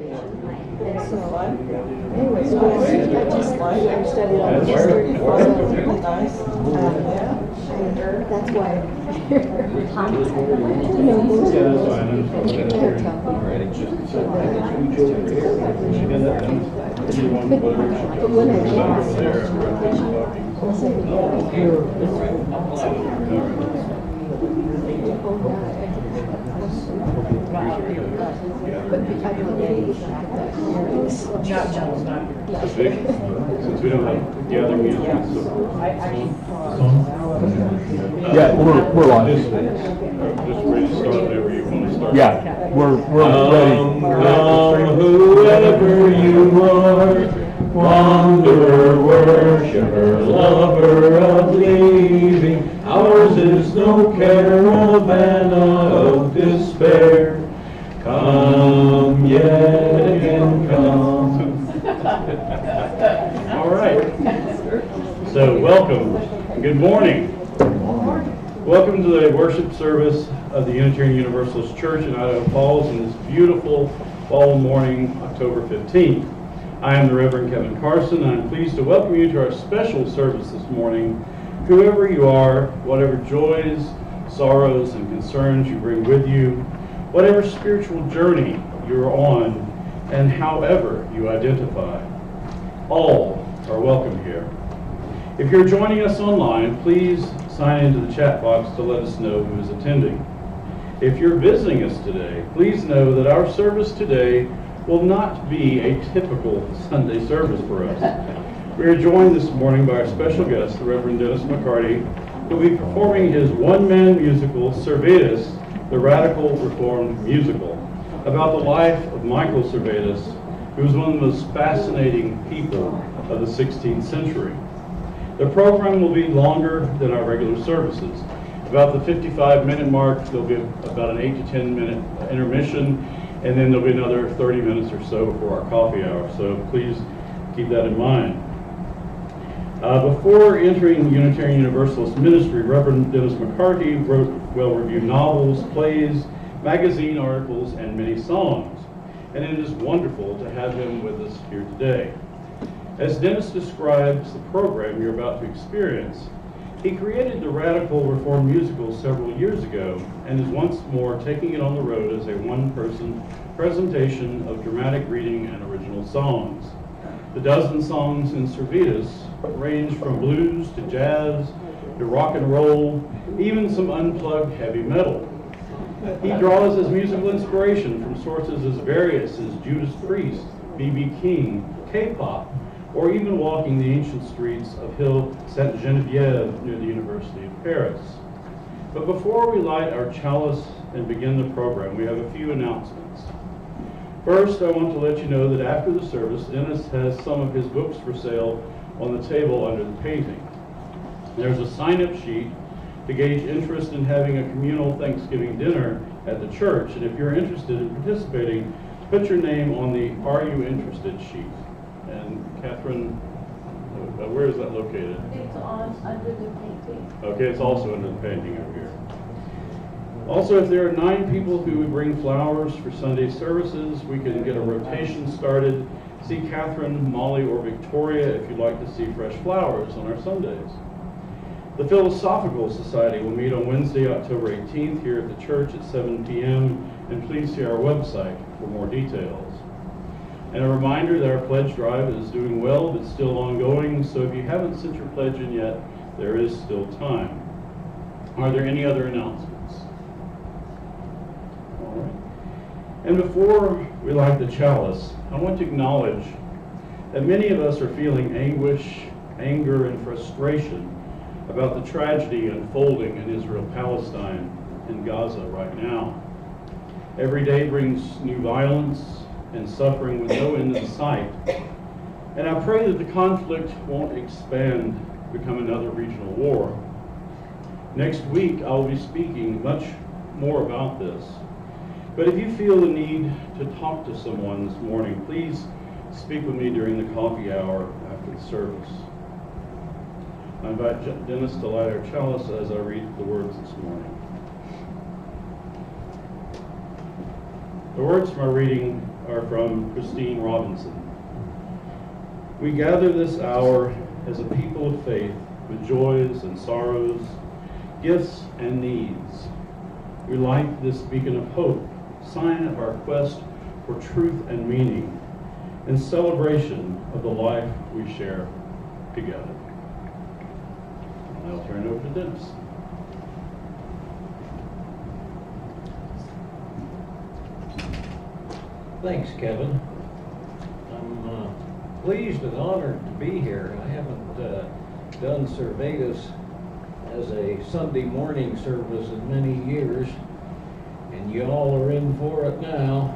And so, anyway, so I just studied all the history. Nice. And that's why you know, most of those people can't tell me. But when I came I said, but I don't know. Since we don't have gathering music, Yeah, we're live. just ready to start whenever you want to start. Yeah, we're ready. Come, whoever you are, wanderer, worshiper, lover of leaving. Ours is no caravan of despair. Come, yet again, come. All right. So, welcome. Good morning. Welcome to the worship service of the Unitarian Universalist Church in Idaho Falls on this beautiful fall morning, October 15th. I am the Reverend Kevin Carson, and I'm pleased to welcome you to our special service this morning. Whoever you are, whatever joys, sorrows, and concerns you bring with you, whatever spiritual journey you're on, and however you identify, all are welcome here. If you're joining us online, please sign into the chat box to let us know who is attending. If you're visiting us today, please know that our service today will not be a typical Sunday service for us. We are joined this morning by our special guest, the Reverend Dennis McCarty, who will be performing his one-man musical, Servetus, the Radical Reformed Musical, about the life of Michael Servetus, who was one of the most fascinating people of the 16th century. The program will be longer than our regular services. About the 55-minute mark, there'll be about an 8 to 10 minute intermission, and then there'll be another 30 minutes or so before our coffee hour, so please keep that in mind. Before entering Unitarian Universalist ministry, Reverend Dennis McCarty wrote well-reviewed novels, plays, magazine articles, and many songs, and it is wonderful to have him with us here today. As Dennis describes the program you're about to experience, he created the Radical Reformed Musical several years ago and is once more taking it on the road as a one-person presentation of dramatic reading and original songs. The dozen songs in Servetus range from blues to jazz to rock and roll, even some unplugged heavy metal. He draws his musical inspiration from sources as various as Judas Priest, B.B. King, K-pop, or even walking the ancient streets of Hill Sainte-Geneviève near the University of Paris. But before we light our chalice and begin the program, we have a few announcements. First, I want to let you know that after the service, Dennis has some of his books for sale on the table under the painting. There's a sign-up sheet to gauge interest in having a communal Thanksgiving dinner at the church, and if you're interested in participating, put your name on the Are You Interested sheet. And Catherine, where is that located? It's under the painting. Okay, it's also under the painting over here. Also, if there are 9 people who would bring flowers for Sunday services, we can get a rotation started. See Catherine, Molly, or Victoria if you'd like to see fresh flowers on our Sundays. The Philosophical Society will meet on Wednesday, October 18th here at the church at 7 p.m. and please see our website for more details. And a reminder that our pledge drive is doing well but still ongoing, so if you haven't sent your pledge in yet, there is still time. Are there any other announcements? All right. And before we light the chalice, I want to acknowledge that many of us are feeling anguish, anger, and frustration about the tragedy unfolding in Israel-Palestine and Gaza right now. Every day brings new violence and suffering with no end in sight. And I pray that the conflict won't expand, become another regional war. Next week, I'll be speaking much more about this. But if you feel the need to talk to someone this morning, please speak with me during the coffee hour after the service. I invite Dennis to light our chalice as I read the words this morning. The words from our reading are from Christine Robinson. We gather this hour as a people of faith with joys and sorrows, gifts and needs. We light this beacon of hope, sign of our quest for truth and meaning, in celebration of the life we share together. I'll turn it over to Dennis. Thanks, Kevin. I'm pleased and honored to be here. I haven't done Servetus as a Sunday morning service in many years, and you all are in for it now.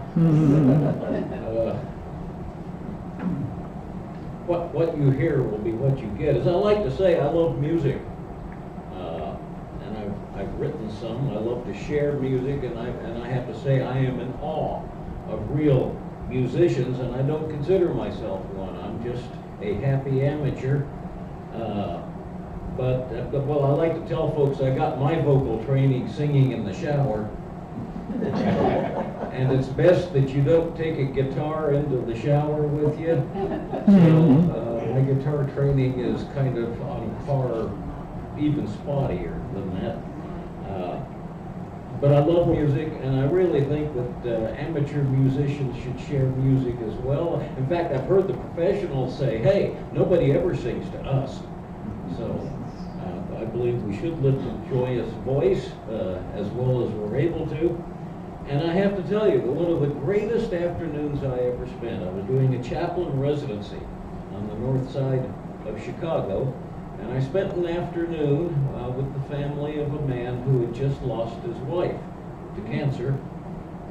What you hear will be what you get. As I like to say, I love music, and I've written some. I love to share music, and I have to say I am in awe of real musicians, and I don't consider myself one. I'm just a happy amateur. But I like to tell folks I got my vocal training singing in the shower. And it's best that you don't take a guitar into the shower with you. So my guitar training is kind of on par, even spottier than that. But I love music, and I really think that amateur musicians should share music as well. In fact, I've heard the professionals say, hey, nobody ever sings to us. So I believe we should lift a joyous voice as well as we're able to. And I have to tell you that one of the greatest afternoons I ever spent, I was doing a chaplain residency on the north side of Chicago, and I spent an afternoon with the family of a man who had just lost his wife to cancer,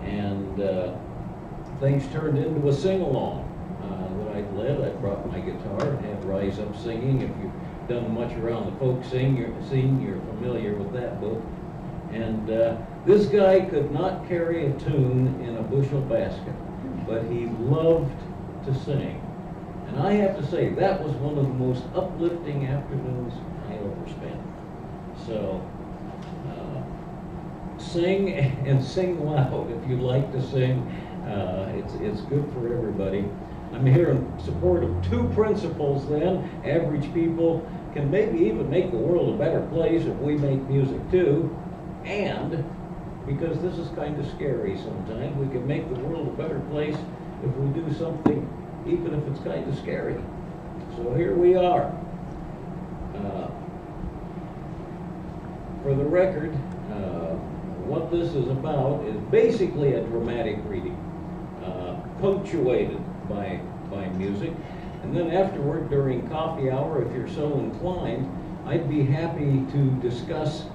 and things turned into a sing-along that I'd led. I brought my guitar and had Rise Up Singing. If you've done much around the folk scene, you're familiar with that book. And this guy could not carry a tune in a bushel basket, but he loved to sing. And I have to say, that was one of the most uplifting afternoons I ever spent. So, sing and sing loud if you like to sing. It's good for everybody. I'm here in support of two principles then. Average people can maybe even make the world a better place if we make music too. And, because this is kind of scary sometimes, we can make the world a better place if we do something, even if it's kind of scary. So here we are. For the record, what this is about is basically a dramatic reading, punctuated by music. And then afterward, during coffee hour, if you're so inclined, I'd be happy to discuss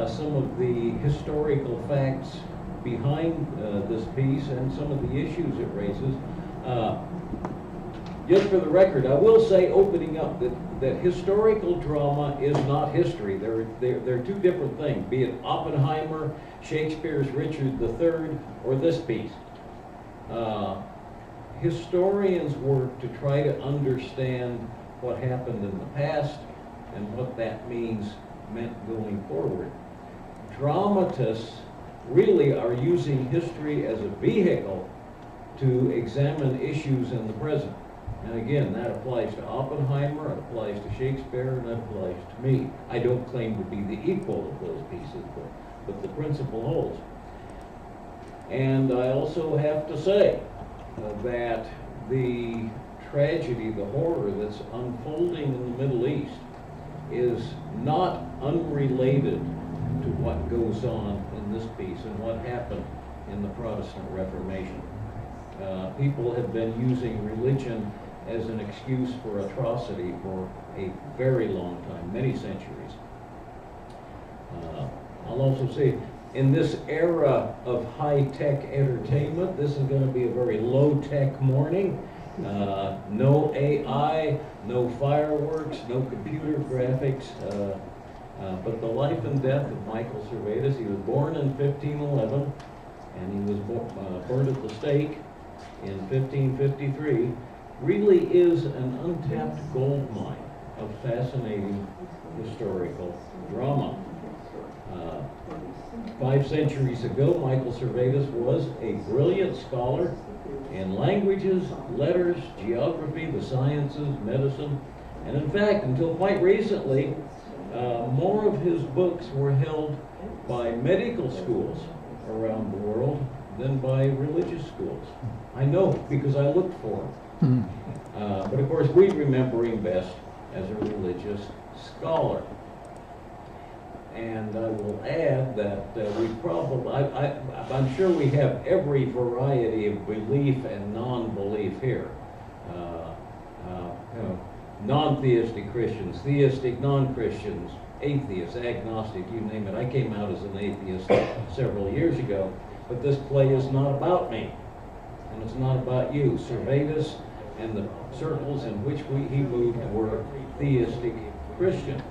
some of the historical facts behind this piece and some of the issues it raises. Just for the record, I will say, opening up, that historical drama is not history. They're two different things, be it Oppenheimer, Shakespeare's Richard III, or this piece. Historians work to try to understand what happened in the past and what that meant going forward. Dramatists really are using history as a vehicle to examine issues in the present. And again, that applies to Oppenheimer, it applies to Shakespeare, and it applies to me. I don't claim to be the equal of those pieces, but the principle holds. And I also have to say that the tragedy, the horror that's unfolding in the Middle East is not unrelated to what goes on in this piece and what happened in the Protestant Reformation. People have been using religion as an excuse for atrocity for a very long time, many centuries. I'll also say, in this era of high-tech entertainment, this is going to be a very low-tech morning. No AI, no fireworks, no computer graphics, but the life and death of Michael Servetus. He was born in 1511, and he was burned at the stake in 1553. Really is an untapped gold mine of fascinating historical drama. 5 centuries ago, Michael Servetus was a brilliant scholar in languages, letters, geography, the sciences, medicine, and in fact, until quite recently, more of his books were held by medical schools around the world than by religious schools. I know because I looked for him. But of course, we remember him best as a religious scholar. And I will add that we probably, I'm sure we have every variety of belief and non-belief here. Non-theistic Christians, theistic non-Christians, atheists, agnostic, you name it. I came out as an atheist several years ago, but this play is not about me, and it's not about you. Servetus and the circles in which he moved were theistic Christian.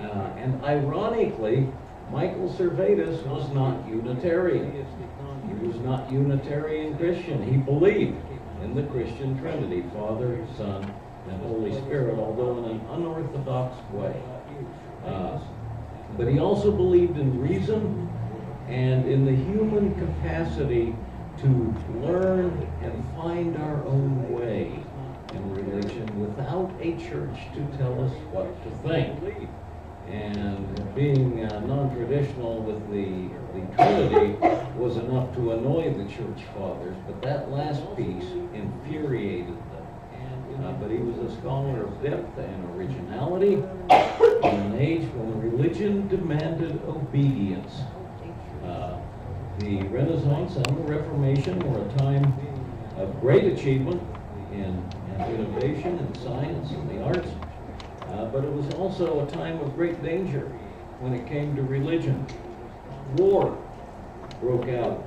And ironically, Michael Servetus was not Unitarian. He was not Unitarian Christian. He believed in the Christian Trinity, Father, Son, and Holy Spirit, although in an unorthodox way. But he also believed in reason and in the human capacity to learn and find our own way in religion without a church to tell us what to think. And being non-traditional with the Trinity was enough to annoy the church fathers, but that last piece infuriated them. But he was a scholar of depth and originality in an age when religion demanded obedience. The Renaissance and the Reformation were a time of great achievement in innovation in science and the arts. But it was also a time of great danger when it came to religion. War broke out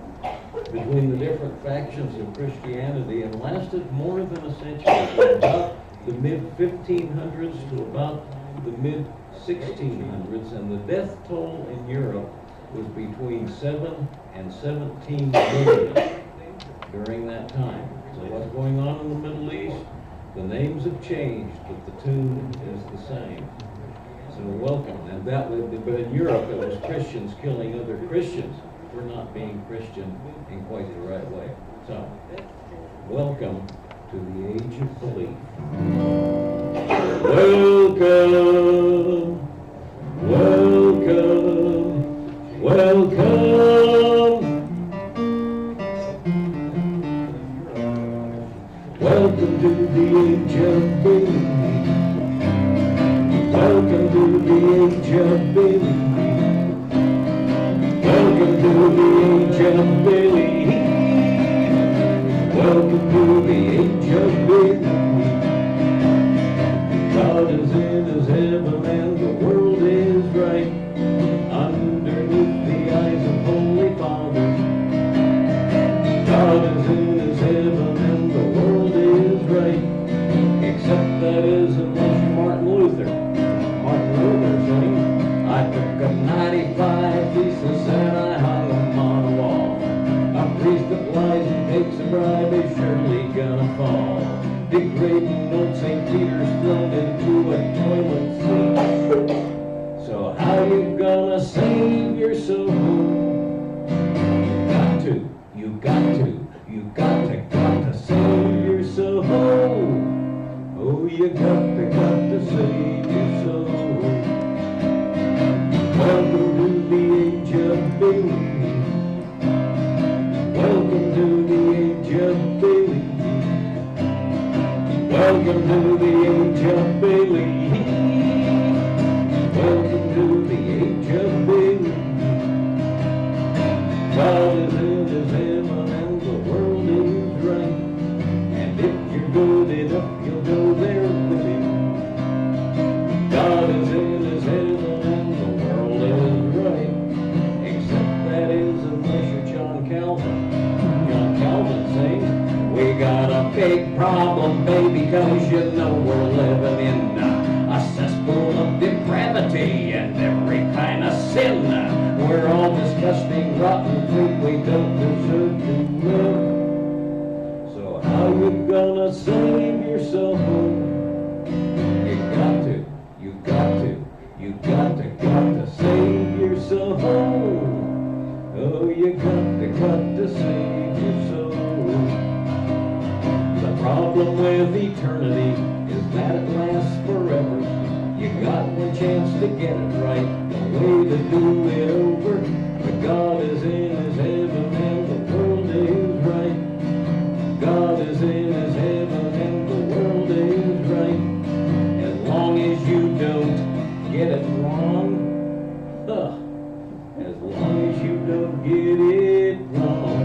between the different factions of Christianity and lasted more than a century, from about the mid-1500s to about the mid-1600s, and the death toll in Europe was between 7 and 17 million during that time. So what's going on in the Middle East? The names have changed, but the tune is the same. So welcome. And but in Europe, it was Christians killing other Christians for not being Christian in quite the right way. So, welcome to the age of belief. Welcome, welcome, welcome. Welcome to the age of belief. Welcome to the age of belief. Welcome to the age of belief. Welcome to the age of belief. God is in his heaven and the world is right underneath the eyes of Holy Father. God is in his heaven and the world is right, except that is unless you're Martin Luther. Martin Luther saying, I took up 95 theses and I hung them on a wall. A priest that lies and takes a bribe is surely gonna fall. Degrading old St. Peter's thrown into a toilet seat. So how you gonna save your soul? You got to save your soul. Oh, you got to save your soul. Welcome to the age of belief. Welcome to the age of belief. Welcome to the age of belief. Welcome to the age of belief. God is in his heaven and the world is right. And if you're good enough, you'll go there with him. God is in his heaven and the world is right. Except that is unless you're John Calvin. John Calvin saying, we got a big problem, baby, cause you know get it right. No way to do it over. But God is in his heaven and the world is right. God is in his heaven and the world is right. As long as you don't get it wrong, as long as you don't get it wrong.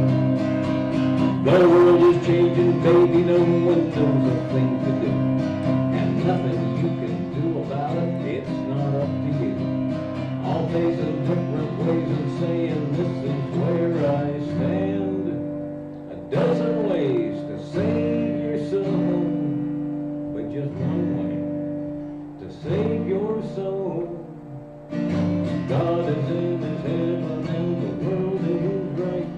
The world is changing, baby, no one knows a thing to do. And nothing you can do about it, it's not up to you. All facing different ways of saying this is where I stand. A dozen ways to save your soul, but just one way to save your soul. God is in his heaven and the world is right.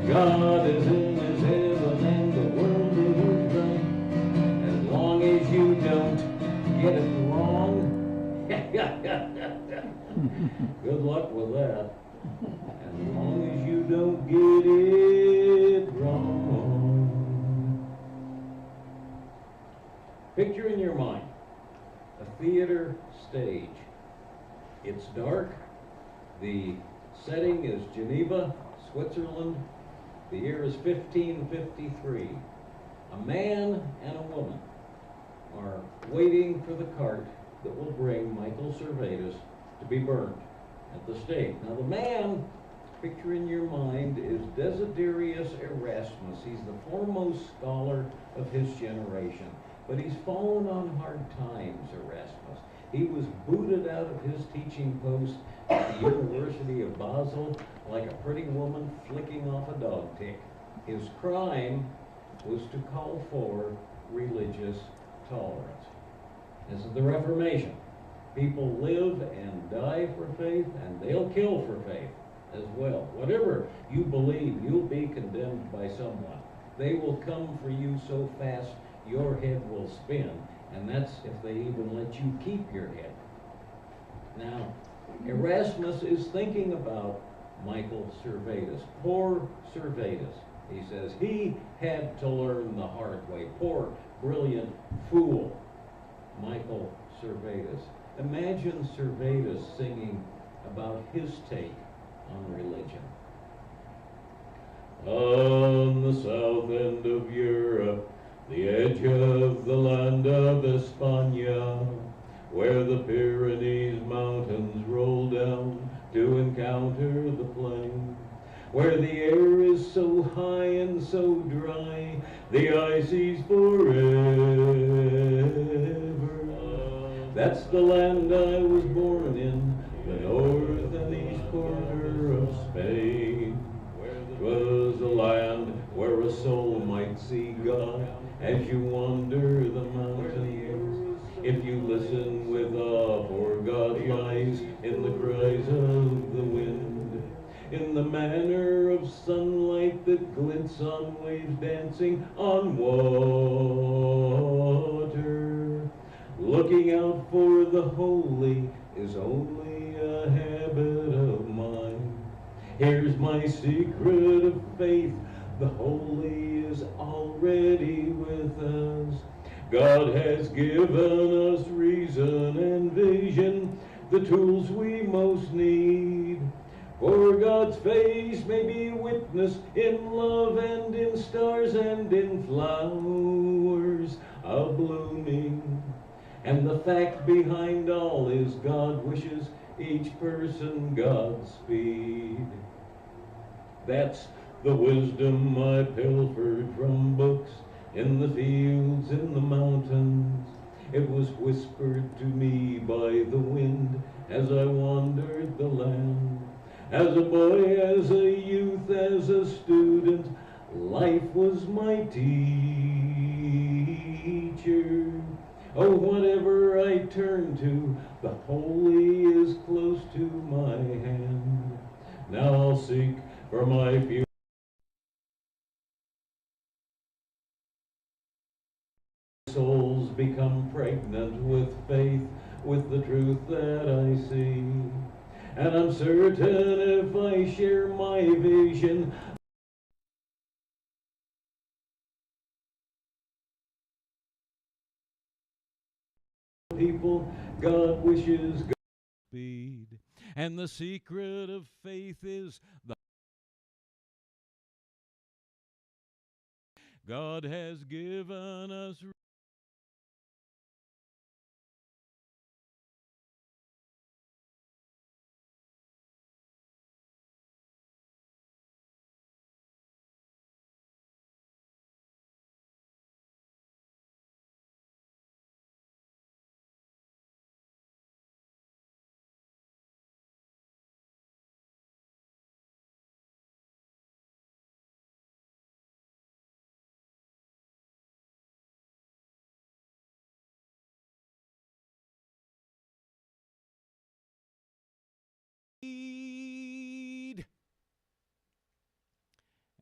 God is in his heaven and the world is right. As long as you don't get it wrong. Good luck with that. As long as you don't get it wrong. Picture in your mind a theater stage. It's dark. The setting is Geneva, Switzerland. The year is 1553. A man and a woman are waiting for the cart that will bring Michael Servetus to be burned at the stake. Now the man, picture in your mind, is Desiderius Erasmus. He's the foremost scholar of his generation. But he's fallen on hard times, Erasmus. He was booted out of his teaching post at the University of Basel like a pretty woman flicking off a dog tick. His crime was to call for religious tolerance. This is the Reformation. People live and die for faith, and they'll kill for faith as well. Whatever you believe, you'll be condemned by someone. They will come for you so fast your head will spin, and that's if they even let you keep your head. Now, Erasmus is thinking about Michael Servetus. Poor Servetus. He says he had to learn the hard way. Poor, brilliant fool, Michael Servetus. Imagine Servetus singing about his take on religion. On the south end of Europe, the edge of the land of España, where the Pyrenees mountains roll down to encounter the plain, where the air is so high and so dry, the eye sees forever. That's the land I was born in, the north and east corner of Spain. 'Twas a land where a soul might see God as you wander the mountains. If you listen with awe, for God lies in the cries of the wind, in the manner of sunlight that glints on waves dancing on water. Looking out for the holy is only a habit of mine. Here's my secret of faith. The holy is already with us. God has given us reason and vision, the tools we most need. For God's face may be witness in love and in stars and in flowers a-blooming. And the fact behind all is God wishes each person Godspeed. That's the wisdom I pilfered from books, in the fields, in the mountains. It was whispered to me by the wind as I wandered the land. As a boy, as a youth, as a student, life was my teacher. Oh, whatever I turn to, the holy is close to my hand. Now I'll seek for my future. Souls become pregnant with faith, with the truth that I see. And I'm certain if I share my vision, people God wishes speed. And the secret of faith is the God has given us.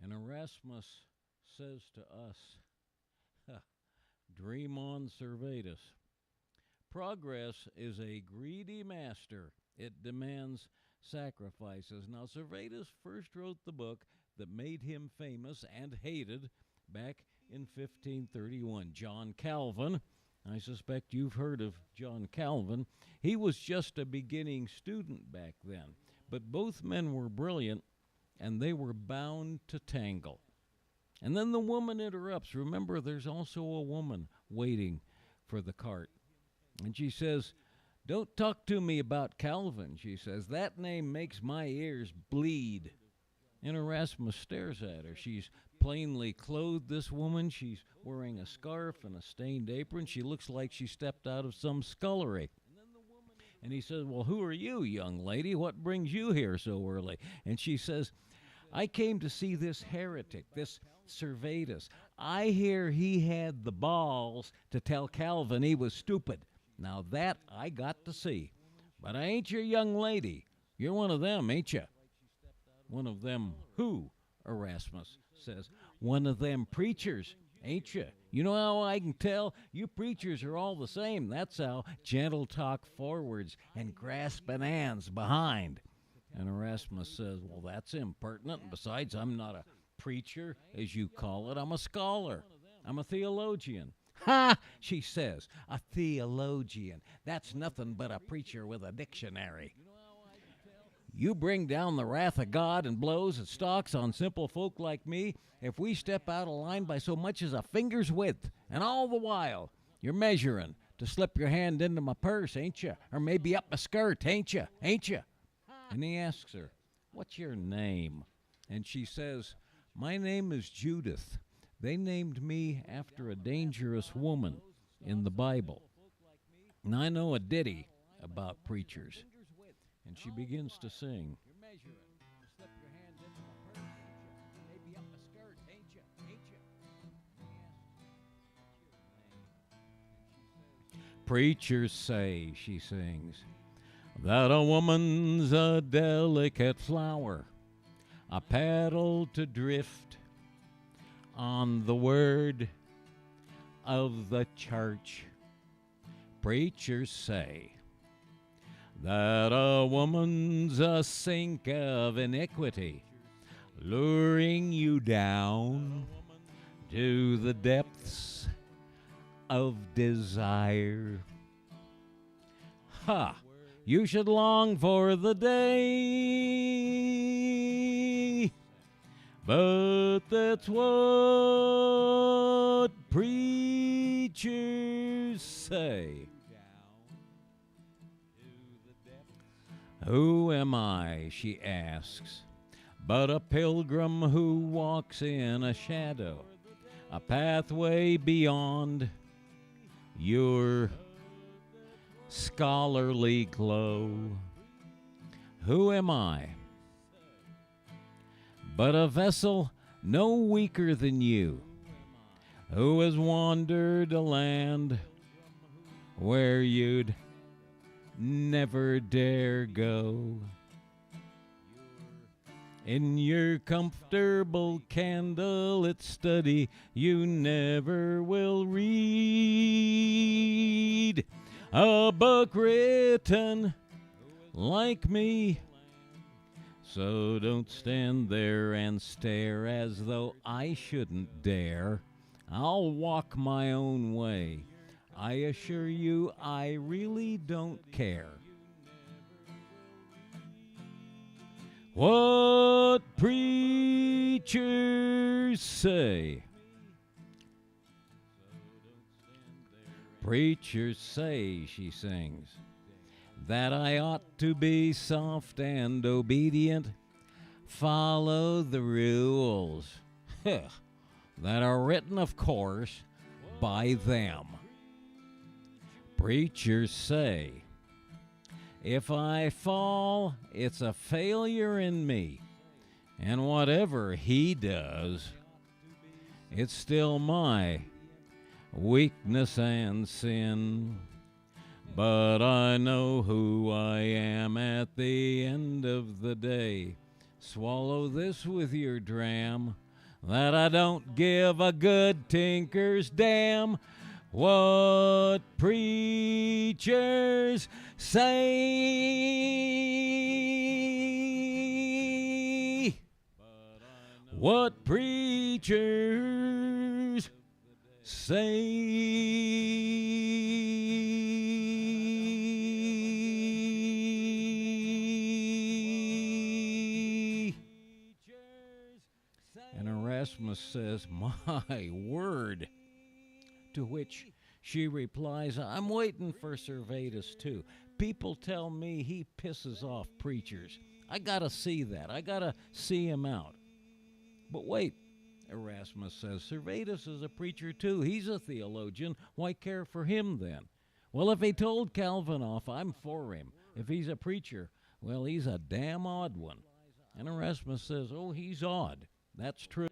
And Erasmus says to us, dream on, Servetus. Progress is a greedy master. It demands sacrifices. Now, Servetus first wrote the book that made him famous and hated back in 1531. John Calvin, I suspect you've heard of John Calvin. He was just a beginning student back then. But both men were brilliant, and they were bound to tangle. And then the woman interrupts. Remember, there's also a woman waiting for the cart. And she says, "Don't talk to me about Calvin," she says. "That name makes my ears bleed." And Erasmus stares at her. She's plainly clothed, this woman. She's wearing a scarf and a stained apron. She looks like she stepped out of some scullery. And he says, "Well, who are you, young lady? What brings you here so early?" And she says, "I came to see this heretic, this Servetus. I hear he had the balls to tell Calvin he was stupid. Now that I got to see. But I ain't your young lady. You're one of them, ain't you?" "One of them who?" Erasmus says. "One of them preachers, ain't you? You know how I can tell? You preachers are all the same. That's how. Gentle talk forwards and grasping hands behind." And Erasmus says, "Well, that's impertinent. Besides, I'm not a preacher, as you call it. I'm a scholar. I'm a theologian." "Ha!" she says. "A theologian. That's nothing but a preacher with a dictionary. You bring down the wrath of God and blows and stalks on simple folk like me if we step out of line by so much as a finger's width. And all the while, you're measuring to slip your hand into my purse, ain't you? Or maybe up my skirt, ain't you? Ain't you?" And he asks her, "What's your name?" And she says, "My name is Judith. They named me after a dangerous woman in the Bible. And I know a ditty about preachers." And she begins to sing. "Preachers say," she sings, "that a woman's a delicate flower, a petal to drift on the word of the church. Preachers say that a woman's a sink of iniquity, luring you down to the depths of desire. Ha! You should long for the day, but that's what preachers say." "Who am I," she asks, "but a pilgrim who walks in a shadow, a pathway beyond your scholarly glow? Who am I but a vessel no weaker than you, who has wandered a land where you'd never dare go? In your comfortable candlelit study, you never will read a book written like me. So don't stand there and stare as though I shouldn't dare. I'll walk my own way. I assure you I really don't care. what preachers say. Preachers say, she sings, that I ought to be soft and obedient, follow the rules that are written, of course, by them. Preachers say, if I fall, it's a failure in me, and whatever he does, it's still my weakness and sin. But I know who I am at the end of the day. Swallow this with your dram, that I don't give a good tinker's damn what preachers say. What preachers say. And Erasmus says, my word. To which she replies, I'm waiting for Servetus too. People tell me he pisses off preachers. I gotta see that. I gotta see him out. But wait, Erasmus says, Servetus is a preacher too. He's a theologian. Why care for him then? Well, if he told Calvin off, I'm for him. If he's a preacher, well, he's a damn odd one. And Erasmus says, oh, he's odd. That's true.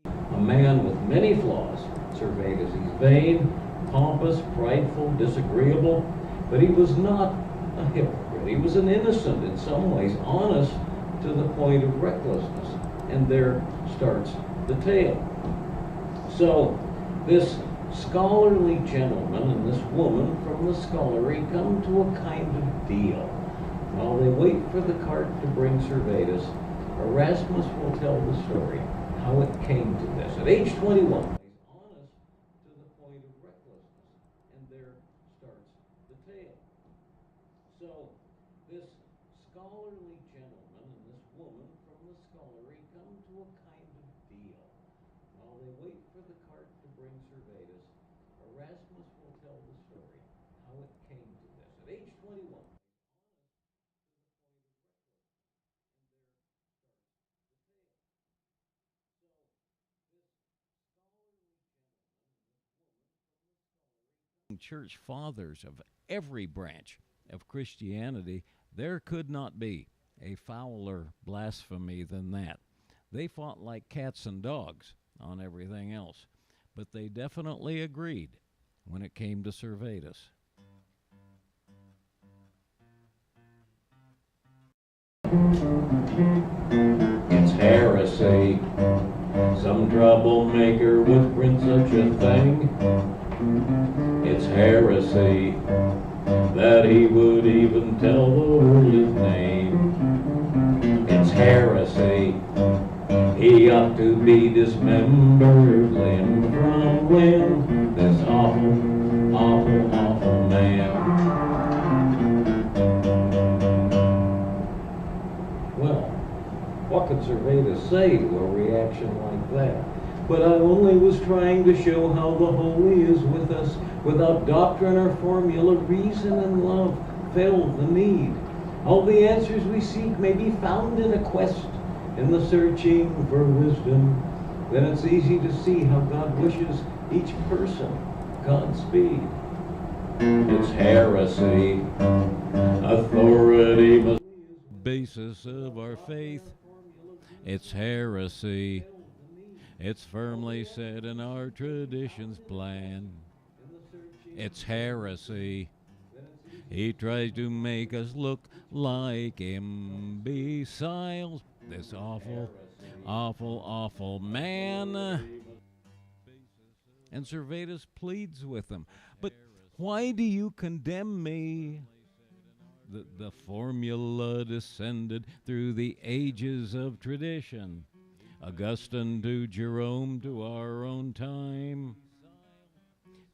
A man with many flaws, Servetus. He's vain, pompous, prideful, disagreeable, but he was not a hypocrite. He was an innocent in some ways, honest to the point of recklessness. And there starts the tale. So this scholarly gentleman and this woman from the scullery come to a kind of deal. While they wait for the cart to bring Servetus, Erasmus will tell the story, how it came to this. At age 21, he's honest to the point of recklessness, and there starts the tale. So this scholarly gentleman and this woman from the scullery come to a kind of deal. While they wait for the cart to bring Servetus, Erasmus will tell the story, how it came to this. At age 21, church fathers of every branch of Christianity, there could not be a fouler blasphemy than that. They fought like cats and dogs on everything else, but they definitely agreed when it came to Servetus. it's heresy. Some troublemaker would print such a thing. It's heresy that he would even tell the world his name. It's heresy. He ought to be dismembered limb from limb. This awful, awful, awful man. Well, what could Servetus say to a reaction like that? But I only was trying to show how the Holy is with us. Without doctrine or formula, reason and love fill the need. All the answers we seek may be found in a quest, in the searching for wisdom. Then it's easy to see how God wishes each person Godspeed. It's heresy. Authority must Basis of our faith, it's heresy. It's firmly set in our tradition's plan. It's heresy. He tries to make us look like imbeciles. This awful, awful, awful man. And Servetus pleads with them. But why do you condemn me? The formula descended through the ages of tradition. Augustine to Jerome to our own time.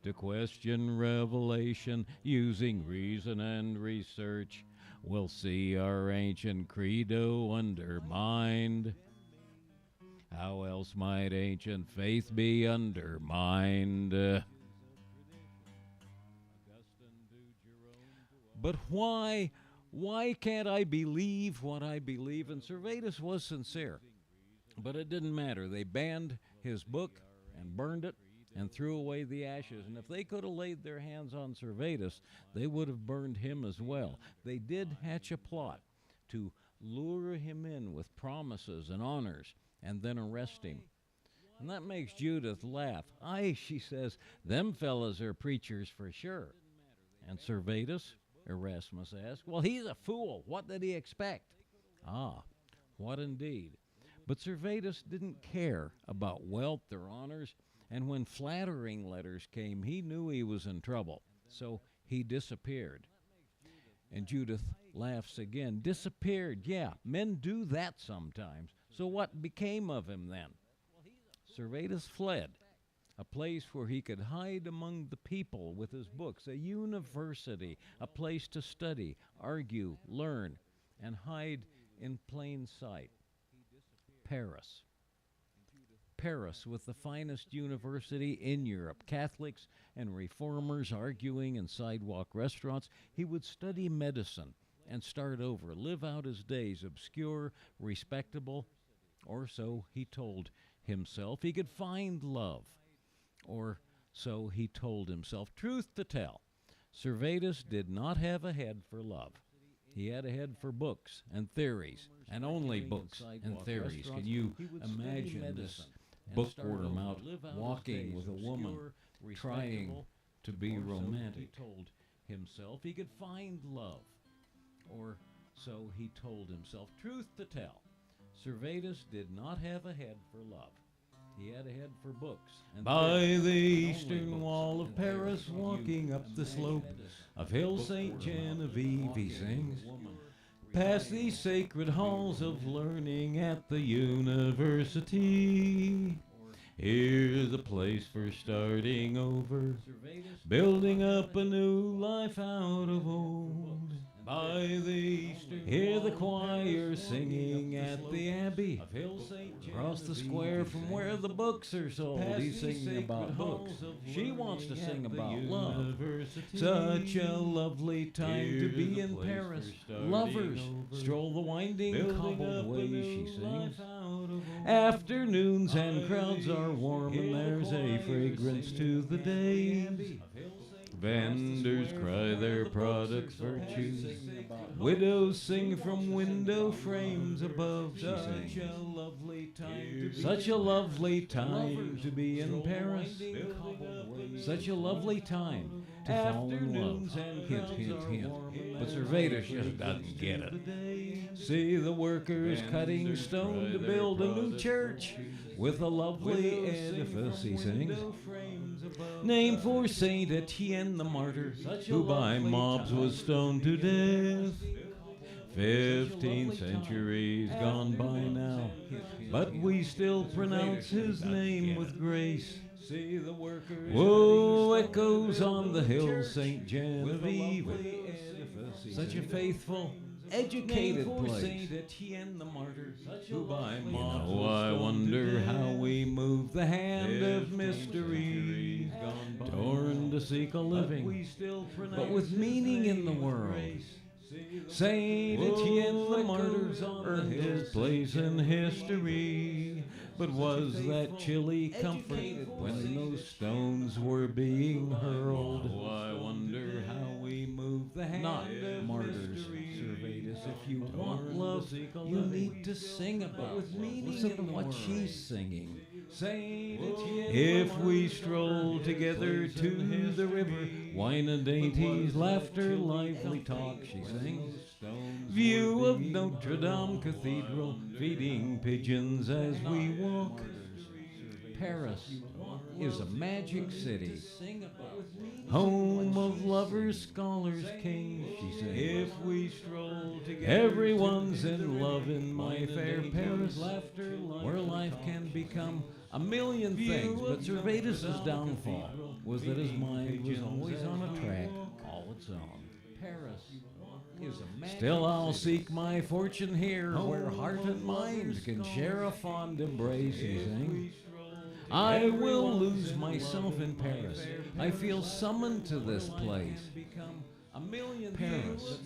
To question revelation using reason and research. we'll see our ancient credo undermined. How else might ancient faith be undermined? But why can't I believe what I believe? And Servetus was sincere, but it didn't matter. They banned his book and burned it and threw away the ashes. And if they could have laid their hands on Servetus, they would have burned him as well. They did hatch a plot to lure him in with promises and honors and then arrest him. And that makes Judith laugh. Aye, she says, them fellas are preachers for sure. And Servetus, Erasmus asked, well, he's a fool. What did he expect? Ah, what indeed. But Servetus didn't care about wealth or honors, and when flattering letters came, he knew he was in trouble. So he disappeared. And Judith laughs again. Disappeared, yeah, men do that sometimes. So what became of him then? Servetus fled, a place where he could hide among the people with his books, a university, a place to study, argue, learn, and hide in plain sight. Paris. Paris, with the finest university in Europe, Catholics and reformers arguing in sidewalk restaurants. He would study medicine and start over, live out his days obscure, respectable, or so he told himself. He could find love, or so he told himself. Truth to tell, Servetus did not have a head for love. He had a head for books and theories, and only books and theories. Can you imagine this bookworm out walking with a woman trying to be romantic? He told himself he could find love, or so he told himself. Truth to tell, Servetus did not have a head for love. He had a head for books. And by the eastern wall of Paris, walking up the slope of Hill St. Genevieve, he sings, past these sacred halls of learning at the university. Here's a place for starting over, building up a new life out of old. By the eastern hear the choir singing at the Abbey, across the square from where the books are sold. He's singing about books. She wants to sing about love. Such a lovely time to be in Paris. Lovers stroll the winding cobbled ways, she sings. Afternoons and crowds are warm, and there's a fragrance to the days. Vendors cry their products' virtues. Widows sing from window frames above. She sings. Such a lovely time to be in Paris. Such a lovely time to fall in love. Hint, hint, hint. But Servetus just doesn't get it. See the workers cutting stone to build a new church with a lovely edifice, he sings. Named for Saint Etienne the martyr, who by mobs was stoned to death. 15 centuries gone by now, but we still pronounce his name with grace. Woe echoes on the hill St. Genevieve, such a faithful, educated place. I wonder how we move the hand of mystery, torn to seek a living, but with meaning in the world. Saint Etienne the martyr earned his place in history, but was that chilly comfort when those stones were being hurled? Oh, I wonder how we move the hand. Not martyrs, Servetus. If you want love, you need to sing about it. Listen to what she's singing. If we stroll together to the river, wine and dainties, laughter, lively talk, she sings. View of Notre Dame Cathedral, feeding pigeons as we walk. Paris is a magic city, home of lovers, scholars, kings, she says. If we stroll together, everyone's in love in my fair Paris, where life can become a million things. But Servetus's downfall was that his mind was always on a track all its own. Paris Still I'll seek my fortune here, where heart and mind can share a fond embrace, he sang. I will lose myself in Paris. I feel summoned to this place, Paris,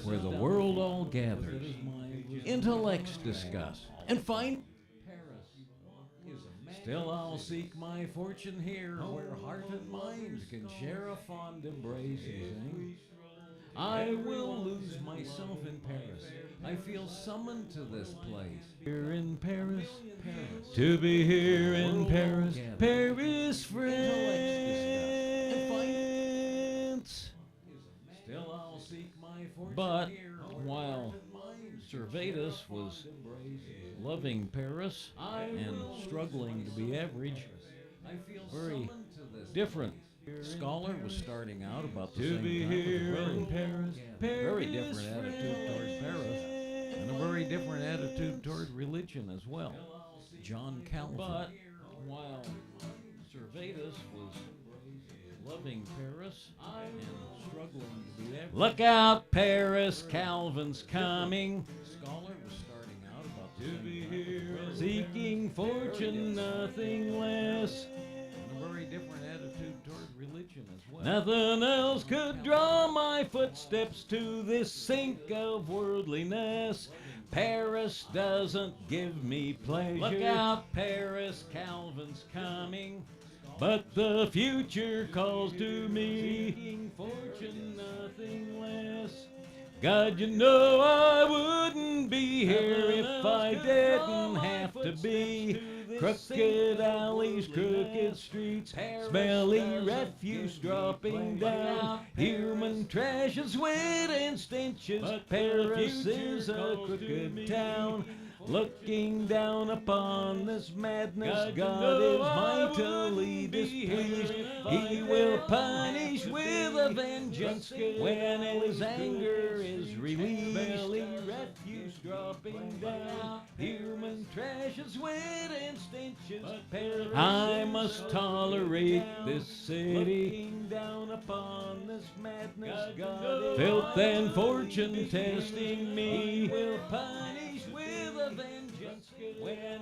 where the world all gathers, intellects discuss, and find Still I'll seek my fortune here, where heart and mind can share a fond embrace, he sang. I will lose myself in Paris. I feel summoned to this place. Here in Paris, to be here in Paris, Paris, France. Still I'll seek my fortune. But while Servetus was loving Paris and struggling to be average, very different scholar was starting out about the same time with a very different attitude toward Paris and a very different attitude toward religion as well. John Calvin. But while Servetus was loving Paris and struggling to be average, look out, Paris, Calvin's coming. Scholar was starting out about the same time, seeking fortune, nothing less. A very different attitude toward religion as well. Nothing else could draw my footsteps to this sink of worldliness. Paris doesn't give me pleasure. Look out, Paris, Calvin's coming. But the future calls to me, seeking fortune, nothing less. God, you know I wouldn't be here if I didn't have to be. Crooked alleys, crooked streets, smelly refuse dropping down, human trash and sweat and stenches. Paris is a crooked town. Looking down upon this madness, God is mightily displeased. He will punish with a vengeance when his anger is released. Smelly refuse dropping down, human trash and sweat and stenches. I must tolerate this city. Looking down upon this madness, God, filth and fortune testing me. Will punish with a vengeance.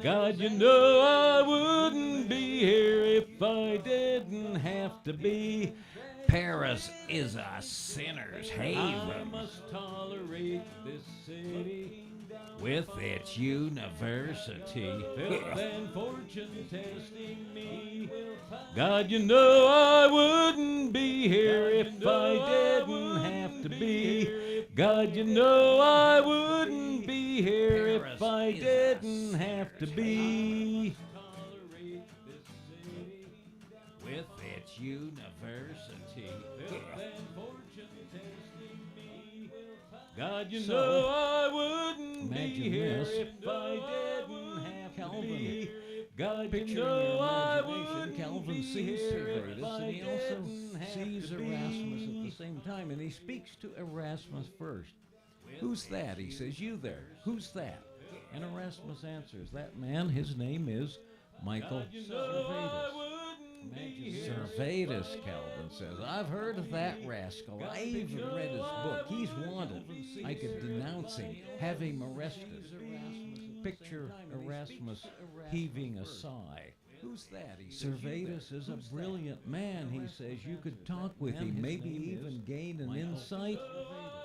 God, you know I wouldn't be here if I didn't have to be. Paris is a sinner's haven. I must tolerate this city with its university. Filth and fortune testing me. God, you know I wouldn't be here if I didn't have to be. God, you know I wouldn't be here if I didn't have to be. With its university. God, you know I wouldn't be here if I didn't have to be. God, you know I wouldn't Calvin sees Servetus, and he also sees Erasmus at the same time, and he speaks to Erasmus first. Who's that? He says, you there. Who's that? And Erasmus answers, that man, his name is Michael Servetus. Servetus, Calvin says, I've heard of that rascal. I even read his book. He's wanted. I could denounce him, have him arrested. Picture Erasmus heaving a sigh. Who's that? Servetus is a brilliant man, he says. You could talk with him, maybe even gain an insight.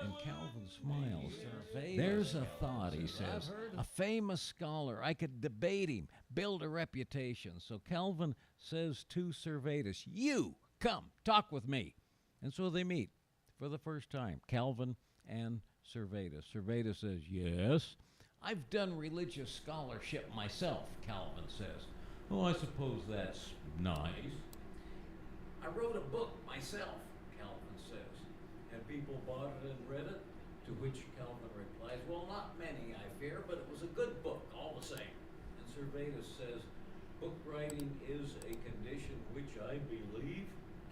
And Calvin smiles. There's a thought, he says. A famous scholar. I could debate him, build a reputation. So Calvin says to Servetus, you, come, talk with me. And so they meet for the first time, Calvin and Servetus. Servetus says, yes, I've done religious scholarship myself, Calvin says. Oh, I suppose that's nice. I wrote a book myself, Calvin says. And people bought it and read it, to which Calvin replies, well, not many, I fear, but it was a good book all the same. And Servetus says, book writing is a condition which I believe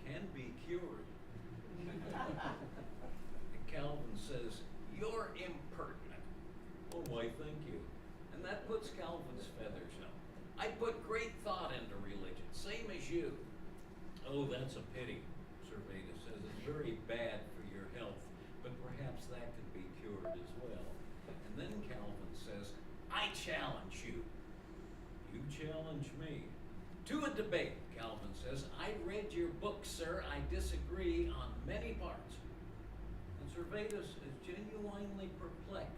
can be cured. And Calvin says, you're impertinent. Oh, why, thank you. And that puts Calvin's feathers up. I put great thought into religion, same as you. Oh, that's a pity, Servetus says. It's very bad for your health, but perhaps that could be says, I challenge you. You challenge me. To a debate, Calvin says. I read your book, sir. I disagree on many parts. And Servetus is genuinely perplexed.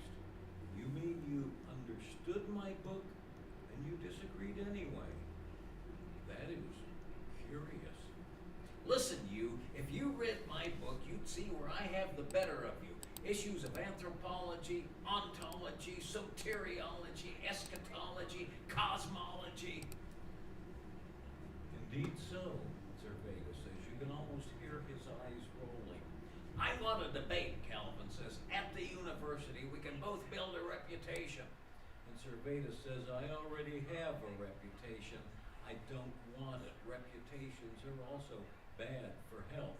You mean you understood my book and you disagreed anyway? That is curious. Listen, you, if you read my book, you'd see where I have the better of you. Issues of anthropology, ontology, soteriology, eschatology, cosmology. Indeed so, Servetus says. You can almost hear his eyes rolling. I want a debate, Calvin says. At the university, we can both build a reputation. And Servetus says, I already have a reputation. I don't want it. Reputations are also bad for health.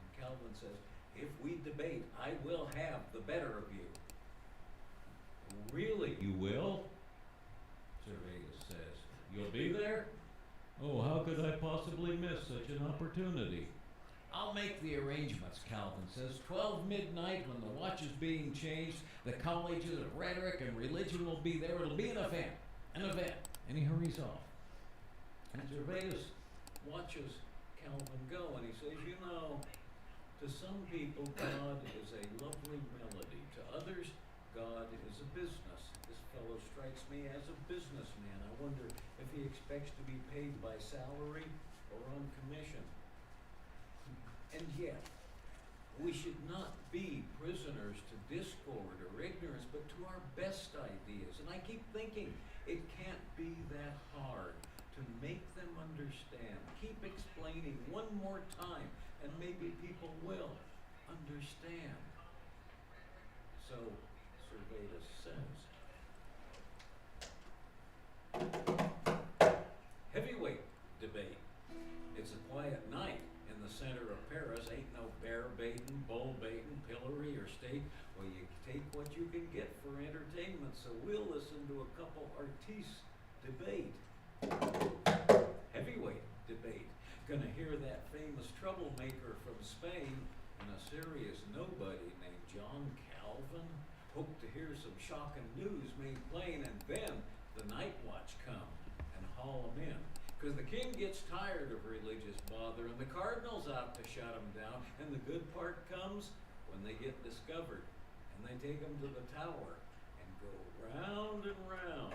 And Calvin says, if we debate, I will have the better of you. Really, you will? Servetus says. You'll be there? Oh, how could I possibly miss such an opportunity? I'll make the arrangements, Calvin says. 12 midnight when the watch is being changed, the colleges of rhetoric and religion will be there. It'll be an event. And he hurries off. And Servetus watches Calvin go and he says, you know, to some people God is a lovely melody. To others, God is a business. This fellow strikes me as a businessman. I wonder if he expects to be paid by salary or on commission. And yet, we should not be prisoners to discord or ignorance, but to our best ideas. And I keep thinking, it can't be that hard to make them understand. Keep explaining one more time, and maybe people will understand. So, Servetus says. Heavyweight debate. It's a quiet night in the center of Paris. Ain't no bear baiting, bull baiting, pillory, or steak. Well, you take what you can get for entertainment, so we'll listen to a couple artistes debate. Heavyweight debate. Gonna hear that famous troublemaker from Spain and a serious nobody named John Calvin. Hope to hear some shocking news made plain, and then the night watch come and haul him in. Because the king gets tired of religious bother, and the cardinal's out to shut him down, and the good part comes when they get discovered, and they take him to the tower and go round and round.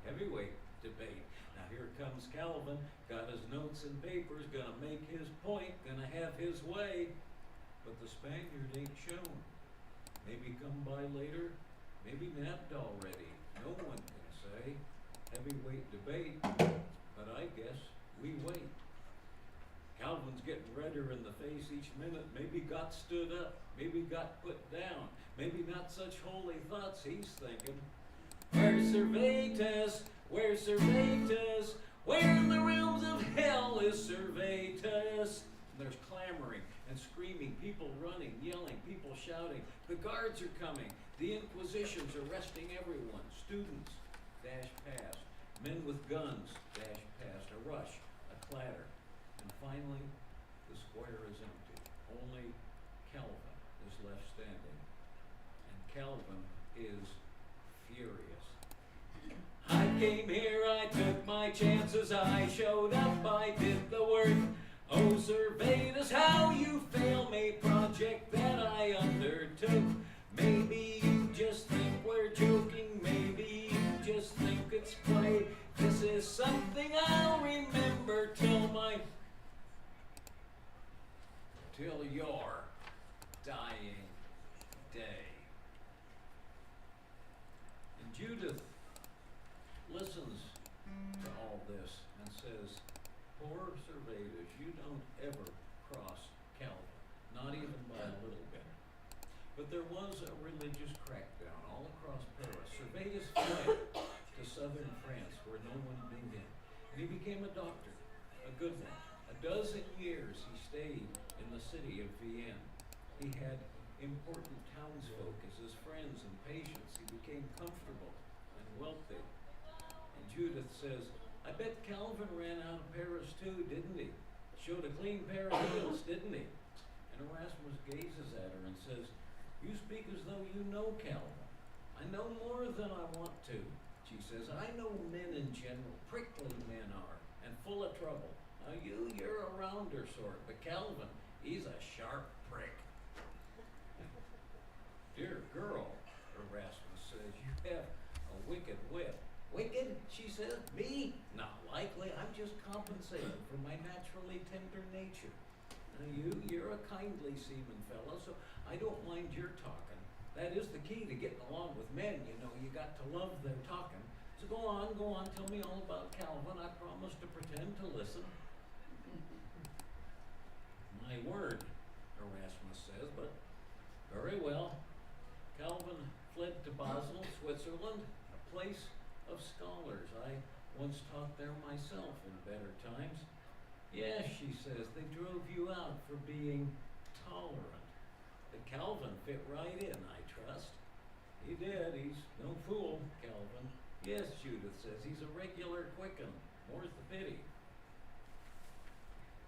Heavyweight debate. Now here comes Calvin, got his notes and papers, gonna make his point, gonna have his way, but the Spaniard ain't shown. Maybe come by later, maybe napped already, no one can say. Heavyweight debate, but I guess we wait. Calvin's getting redder in the face each minute, maybe got stood up, maybe got put down, maybe not such holy thoughts he's thinking. Where's Servetus? Where's Servetus? Where in the realms of hell is Servetus? And there's clamoring and screaming, people running, yelling, people shouting. The guards are coming. The Inquisition's arresting everyone. Students dash past. Men with guns dash past. A rush, a clatter. And finally, the square is empty. Only Calvin is left standing. And Calvin is furious. I came here, I took my chances, I showed up, I did the work. Oh, Servetus, how you fail me, project that I undertook. Maybe you just think we're joking, maybe you just think it's play. This is something I'll remember till your dying day. And Judith listens to all this and says, poor Servetus, you don't ever cross Calvin, not even by a little bit. But there was a religious crackdown all across Paris. Servetus fled to southern France where no one knew him. And he became a doctor, a good one. 12 years he stayed in the city of Vienne. He had important townsfolk as his friends and patients. He became comfortable and wealthy. And Judith says, I bet Calvin ran out of Paris too, didn't he? Showed a clean pair of heels, didn't he? And Erasmus gazes at her and says, you speak as though you know Calvin. I know more than I want to, she says. I know men in general, prickly men are, and full of trouble. Now you're a rounder sort, but Calvin, he's a sharp prick. Dear girl, Erasmus says, you have a wicked wit. Wicked, she says, me? Not likely. I'm just compensating for my naturally tender nature. Now you're a kindly seaman fellow, so I don't mind your talking. That is the key to getting along with men, you know. You got to love their talking. So go on, tell me all about Calvin. I promise to pretend to listen. My word, Erasmus says, but very well. Calvin fled to Basel, Switzerland, a place of scholars. I once taught there myself in better times. Yes, she says, they drove you out for being tolerant. But Calvin fit right in, I trust. He did. He's no fool, Calvin. Yes, Judith says, he's a regular quicken. More's the pity.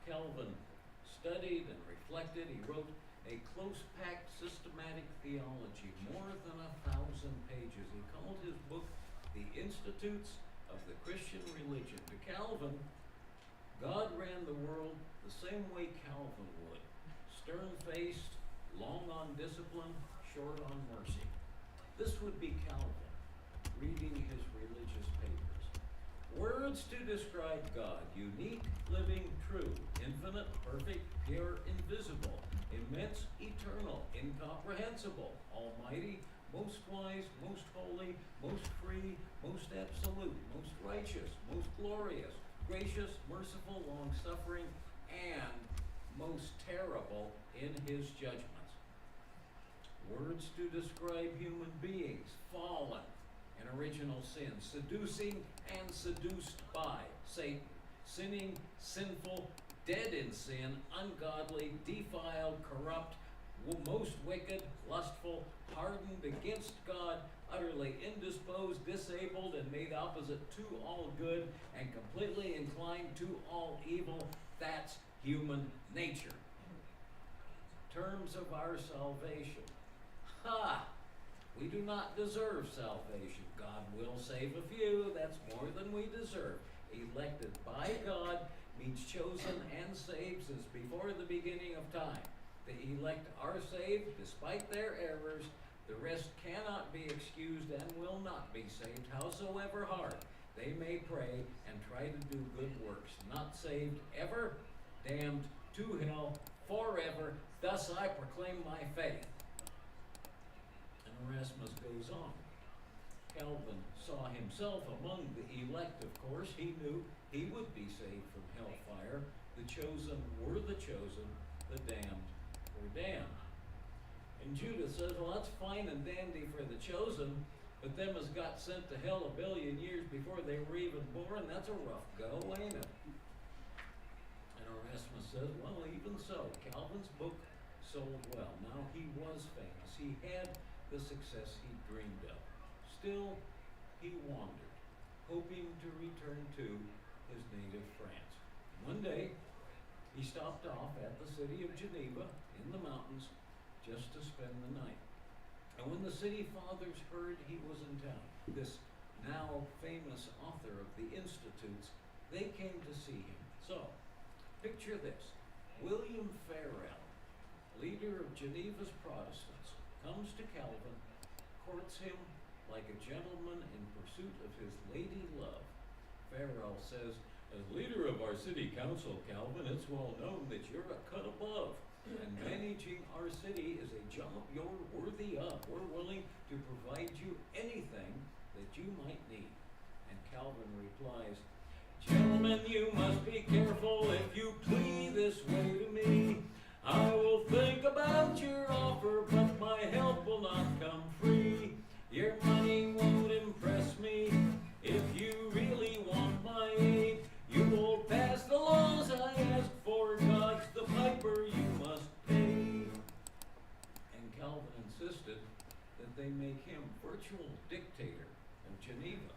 Calvin studied and reflected. He wrote a close-packed systematic theology, more than 1,000 pages. He called his book The Institutes of the Christian Religion. To Calvin, God ran the world the same way Calvin would. Stern-faced, long on discipline, short on mercy. This would be Calvin reading his religious papers. Words to describe God: unique, living, true, infinite, perfect, pure, invisible, immense, eternal, incomprehensible, almighty, most wise, most holy, most free, most absolute, most righteous, most glorious, gracious, merciful, long-suffering, and most terrible in his judgments. Words to describe human beings: fallen in original sin, seducing and seduced by Satan, sinning, sinful, dead in sin, ungodly, defiled, corrupt, most wicked, lustful, hardened against God, utterly indisposed, disabled, and made opposite to all good, and completely inclined to all evil. That's human nature. Terms of our salvation. Ha! We do not deserve salvation. God will save a few. That's more than we deserve. Elected by God means chosen and saved since before the beginning of time. The elect are saved despite their errors. The rest cannot be excused and will not be saved, howsoever hard they may pray and try to do good works. Not saved ever, damned to hell forever. Thus I proclaim my faith. And Erasmus goes on. Calvin saw himself among the elect, of course. He knew he would be saved from hellfire. The chosen were the chosen, the damned were damned. And Judah says, well, that's fine and dandy for the chosen, but them as got sent to hell a billion years before they were even born, that's a rough go, ain't it? And Erasmus says, well, even so, Calvin's book sold well. Now, he was famous. He had the success he dreamed of. Still, he wandered, hoping to return to his native France. One day, he stopped off at the city of Geneva in the mountains just to spend the night. And when the city fathers heard he was in town, this now famous author of the Institutes, they came to see him. So, picture this. William Farel, leader of Geneva's Protestants, comes to Calvin, courts him like a gentleman in pursuit of his lady love. Farel says, as leader of our city council, Calvin, it's well known that you're a cut above, and managing our city is a job you're worthy of. We're willing to provide you anything that you might need. And Calvin replies, gentlemen, you must be careful if you plead this way to me. I will think about your offer, but my help will not come free. Your money won't impress me. If you really want my aid, you will pass the laws I ask for. God's the piper, you must pay. And Calvin insisted that they make him virtual dictator of Geneva.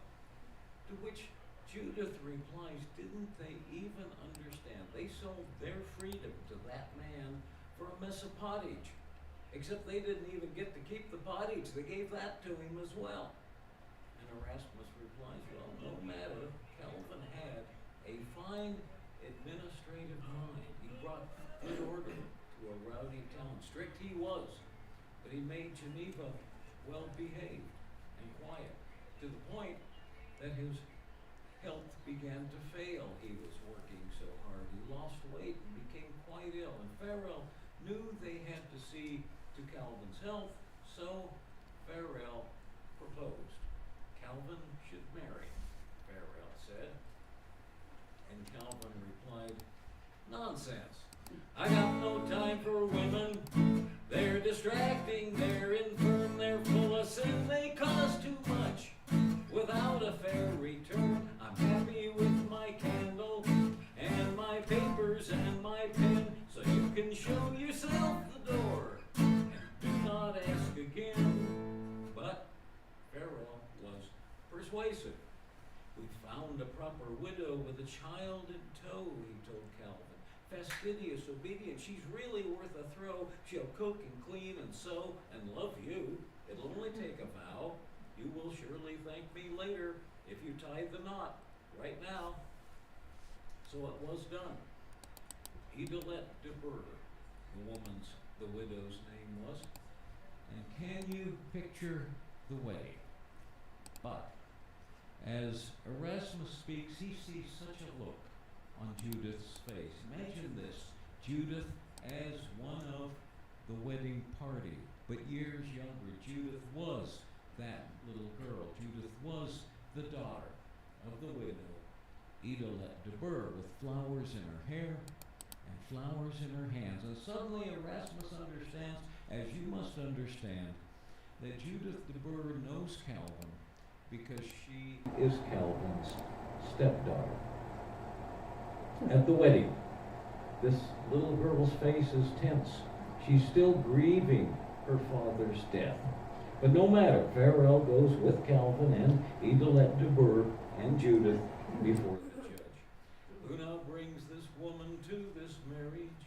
To which Judith replies, didn't they even understand? They sold their freedom to that man for a mess of pottage. Except they didn't even get to keep the pottage. They gave that to him as well. And Erasmus replies, well, no matter, Calvin had a fine administrative mind. He brought good order to a rowdy town. Strict he was, but he made Geneva well behaved and quiet, to the point that his health began to fail. He was working so hard. He lost weight and became quite ill. And Farel knew they had to see to Calvin's health, so Farel proposed. Calvin should marry, Farel said. And Calvin replied, nonsense. I got no time for women. They're distracting, they're infirm, they're full of sin, they cost too much. Without a fair return, I'm happy with my candle and my papers and my pen, so you can show yourself the door and do not ask again. But Farel was persuasive. We found a proper widow with a child in tow, he told Calvin. Fastidious, obedient, she's really worth a throw. She'll cook and clean and sew and love you. It'll only take a vow. You will surely thank me later if you tie the knot right now. So it was done. Idelette de Burr, the widow's name was. And can you picture the wedding? But as Erasmus speaks, he sees such a look on Judith's face. Imagine this, Judith as one of the wedding party, but years younger. Judith was that little girl. Judith was the daughter of the widow, Idelette de Burr, with flowers in her hair and flowers in her hands. And suddenly Erasmus understands, as you must understand, that Judith de Burr knows Calvin because she is Calvin's stepdaughter. At the wedding, this little girl's face is tense. She's still grieving her father's death. But no matter, Farel goes with Calvin and Idelette de Burr and Judith before the judge. Who now brings this woman to this marriage?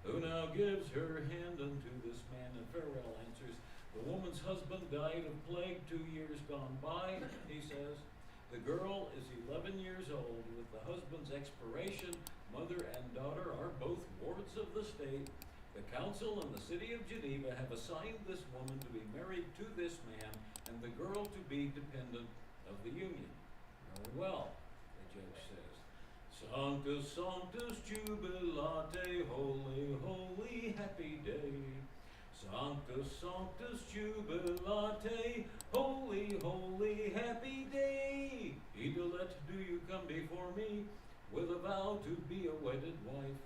Who now gives her hand unto this man? And Farel answers, the woman's husband died of plague 2 years gone by, he says. The girl is 11 years old. With the husband's expiration, mother and daughter are both wards of the state. The council and the city of Geneva have assigned this woman to be married to this man, and the girl to be dependent of the union. Very well, the judge says. Sanctus, sanctus, jubilate, holy, holy, happy day. Sanctus, sanctus, jubilate, holy, holy, happy day. Idelette, do you come before me with a vow to be a wedded wife?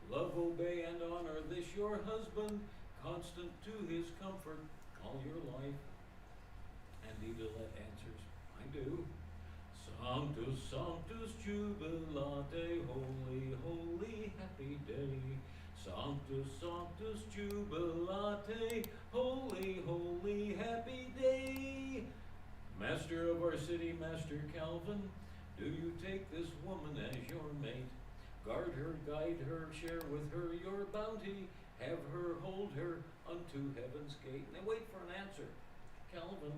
Love, obey, and honor this your husband, constant to his comfort all your life. And Idelette answers, I do. Sanctus, sanctus, jubilate, holy, holy, happy day. Sanctus, sanctus, jubilate, holy, holy, happy day. Master of our city, Master Calvin, do you take this woman as your mate? Guard her, guide her, share with her your bounty, have her, hold her unto heaven's gate. And they wait for an answer. Calvin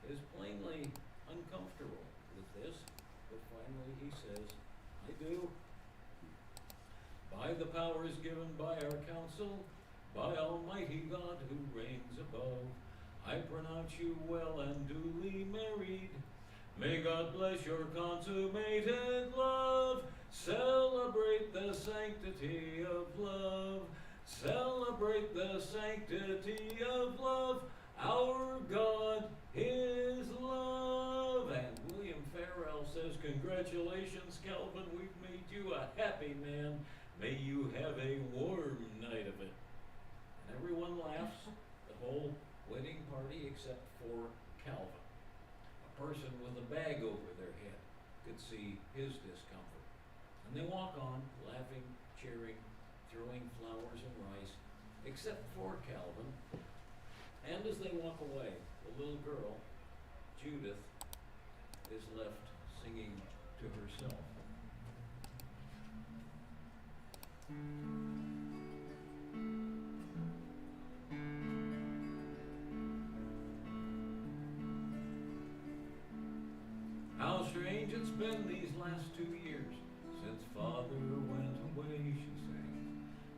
is plainly uncomfortable with this, but finally he says, I do. By the powers given by our council, by Almighty God who reigns above, I pronounce you well and duly married. May God bless your consummated love. Celebrate the sanctity of love. Celebrate the sanctity of love. Our God is love. And William Farel says, congratulations, Calvin, we've made you a happy man. May you have a warm night of it. And everyone laughs, the whole wedding party except for Calvin. A person with a bag over their head could see his discomfort. And they walk on, laughing, cheering, throwing flowers and rice, except for Calvin. And as they walk away, the little girl, Judith, is left singing to herself. it's been these last 2 years since Father went away, she sings.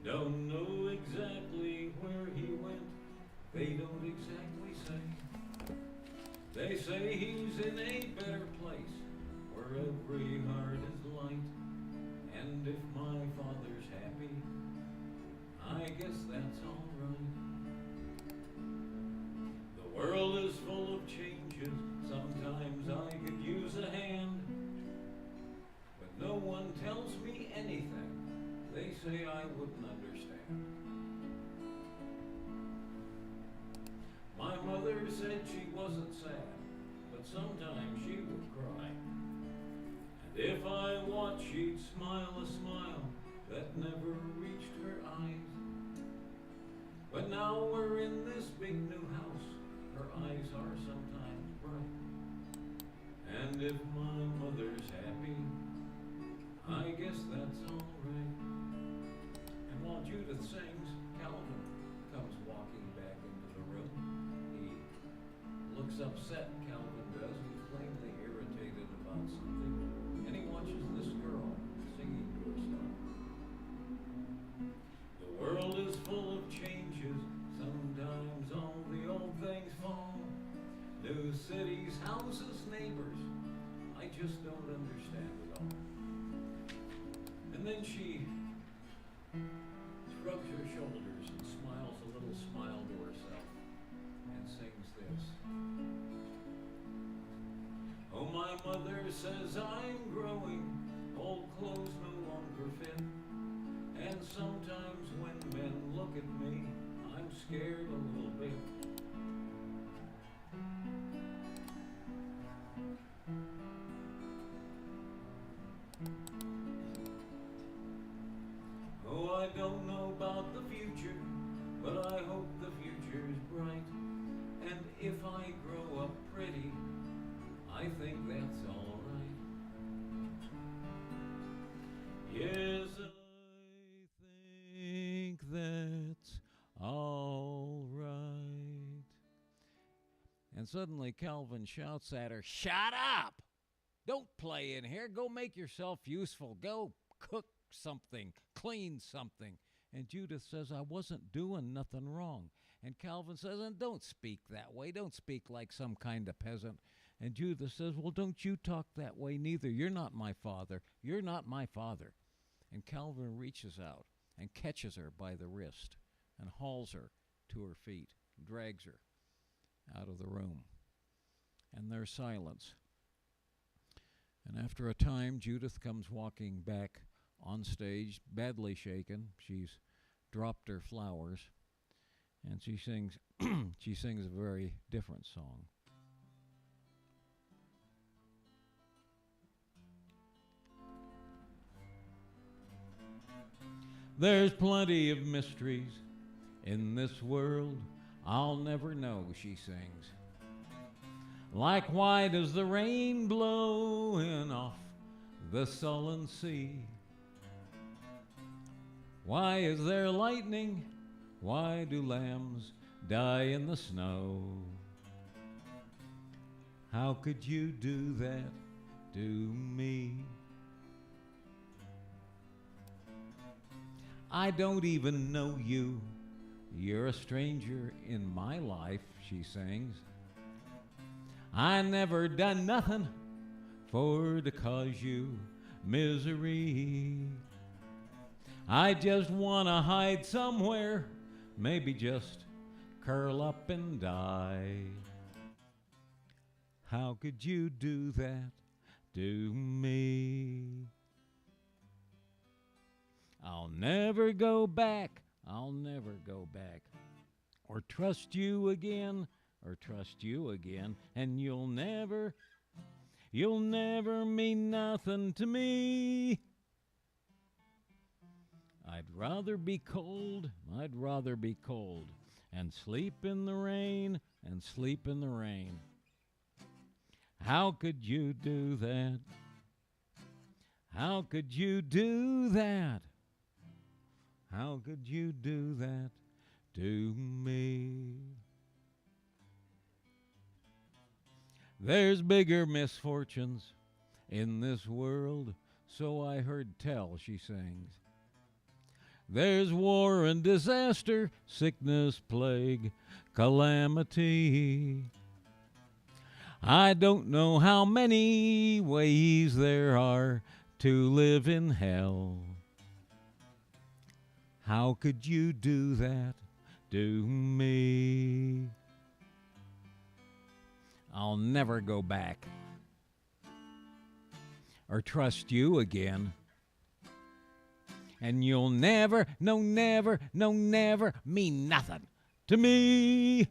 Don't know exactly where he went, they don't exactly say. They say he's in a better place, where every heart is light. And if my father's happy, I guess that's all right. The world is full of changes, sometimes I could use a hand. But no one tells me anything, they say I wouldn't understand. My mother said she wasn't sad, but sometimes she would cry. And if I watched, she'd smile a smile that never reached her eyes. But now we're in this big new house, her eyes are sometimes bright. And if my mother's happy, I guess that's all right. And while Judith sings, Calvin comes walking back into the room. He looks upset, Calvin does. He's plainly irritated about something. And he watches this girl singing to herself. The world is full of changes. Sometimes all the old things fall. New cities, houses, neighbors. I just don't understand it all. And then she shrugs her shoulders and smiles a little smile to herself and sings this. Oh, my mother says I'm growing, old clothes no longer fit. And sometimes when men look at me, I'm scared a little bit. Oh, I don't know about the future, but I hope the future's bright. And if I grow up pretty, I think that's all right. Yes, I think that's all right. And suddenly Calvin shouts at her, "Shut up! Don't play in here. Go make yourself useful. Go cook something, clean something." And Judith says, "I wasn't doing nothing wrong." And Calvin says, "And don't speak that way. Don't speak like some kind of peasant." And Judith says, "Well, don't you talk that way neither. You're not my father. You're not my father." And Calvin reaches out and catches her by the wrist and hauls her to her feet, drags her out of the room. And there's silence. And after a time, Judith comes walking back on stage, badly shaken. She's dropped her flowers, and she sings she sings a very different song. There's plenty of mysteries in this world I'll never know, she sings. Like why does the rain blow in off the sullen sea? Why is there lightning? Why do lambs die in the snow? How could you do that to me? I don't even know you. You're a stranger in my life, she sings. I never done nothing for to cause you misery. I just wanna hide somewhere, maybe just curl up and die. How could you do that to me? I'll never go back, I'll never go back, or trust you again, and you'll never mean nothing to me. I'd rather be cold, and sleep in the rain, How could you do that? How could you do that? How could you do that to me? There's bigger misfortunes in this world, so I heard tell, she sings. There's war and disaster, sickness, plague, calamity. I don't know how many ways there are to live in hell. How could you do that to me? I'll never go back or trust you again. And you'll never, no never, no never mean nothing to me.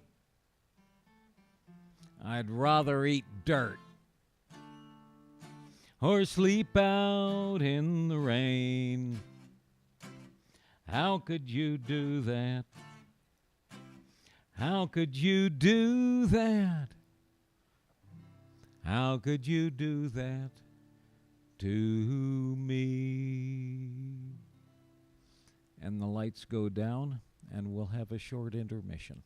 I'd rather eat dirt or sleep out in the rain. How could you do that? How could you do that? How could you do that to me? And the lights go down, and we'll have a short intermission.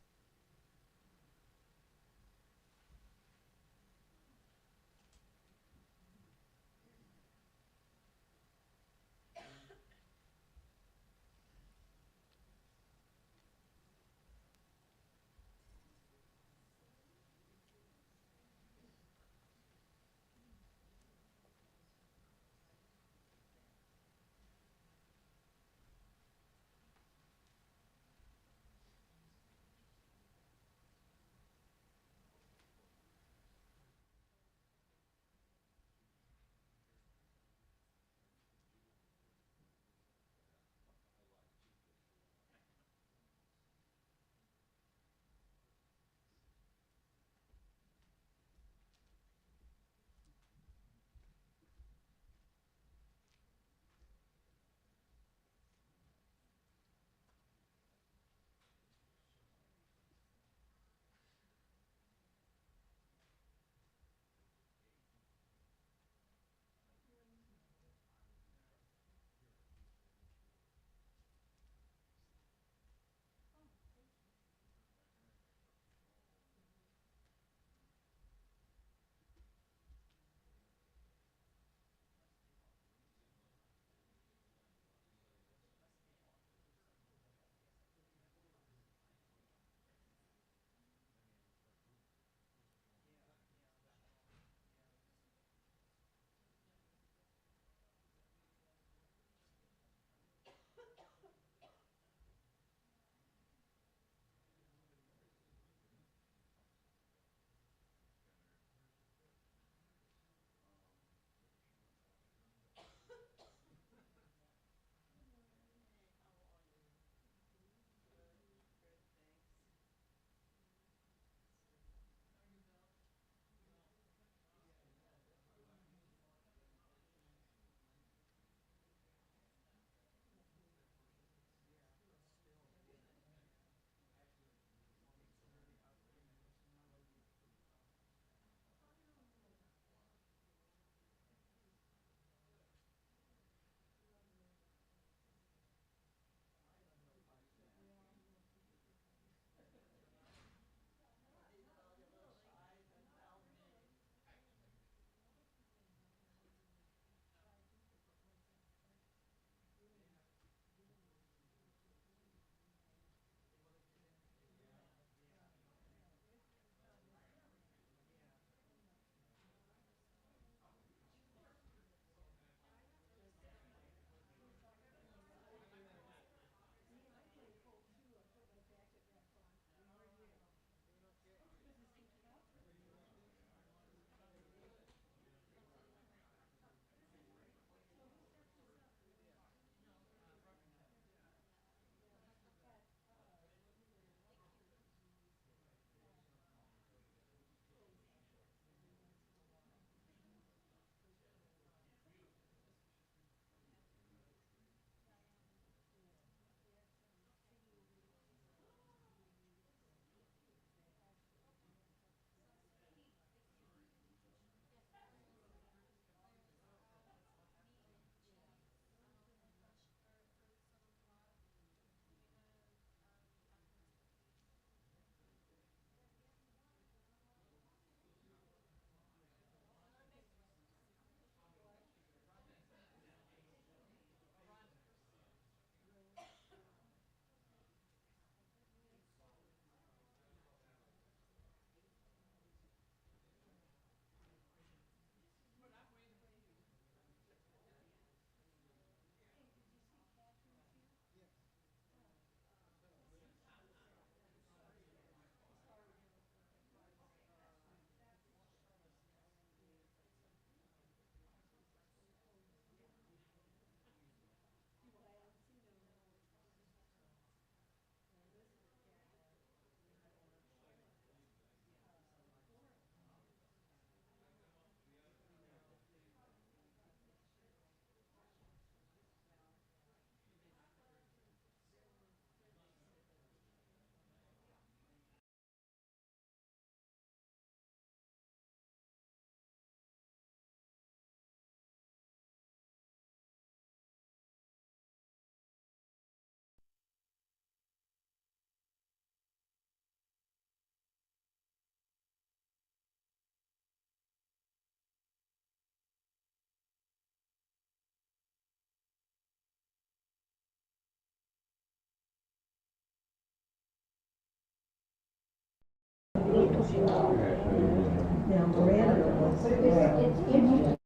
interesting.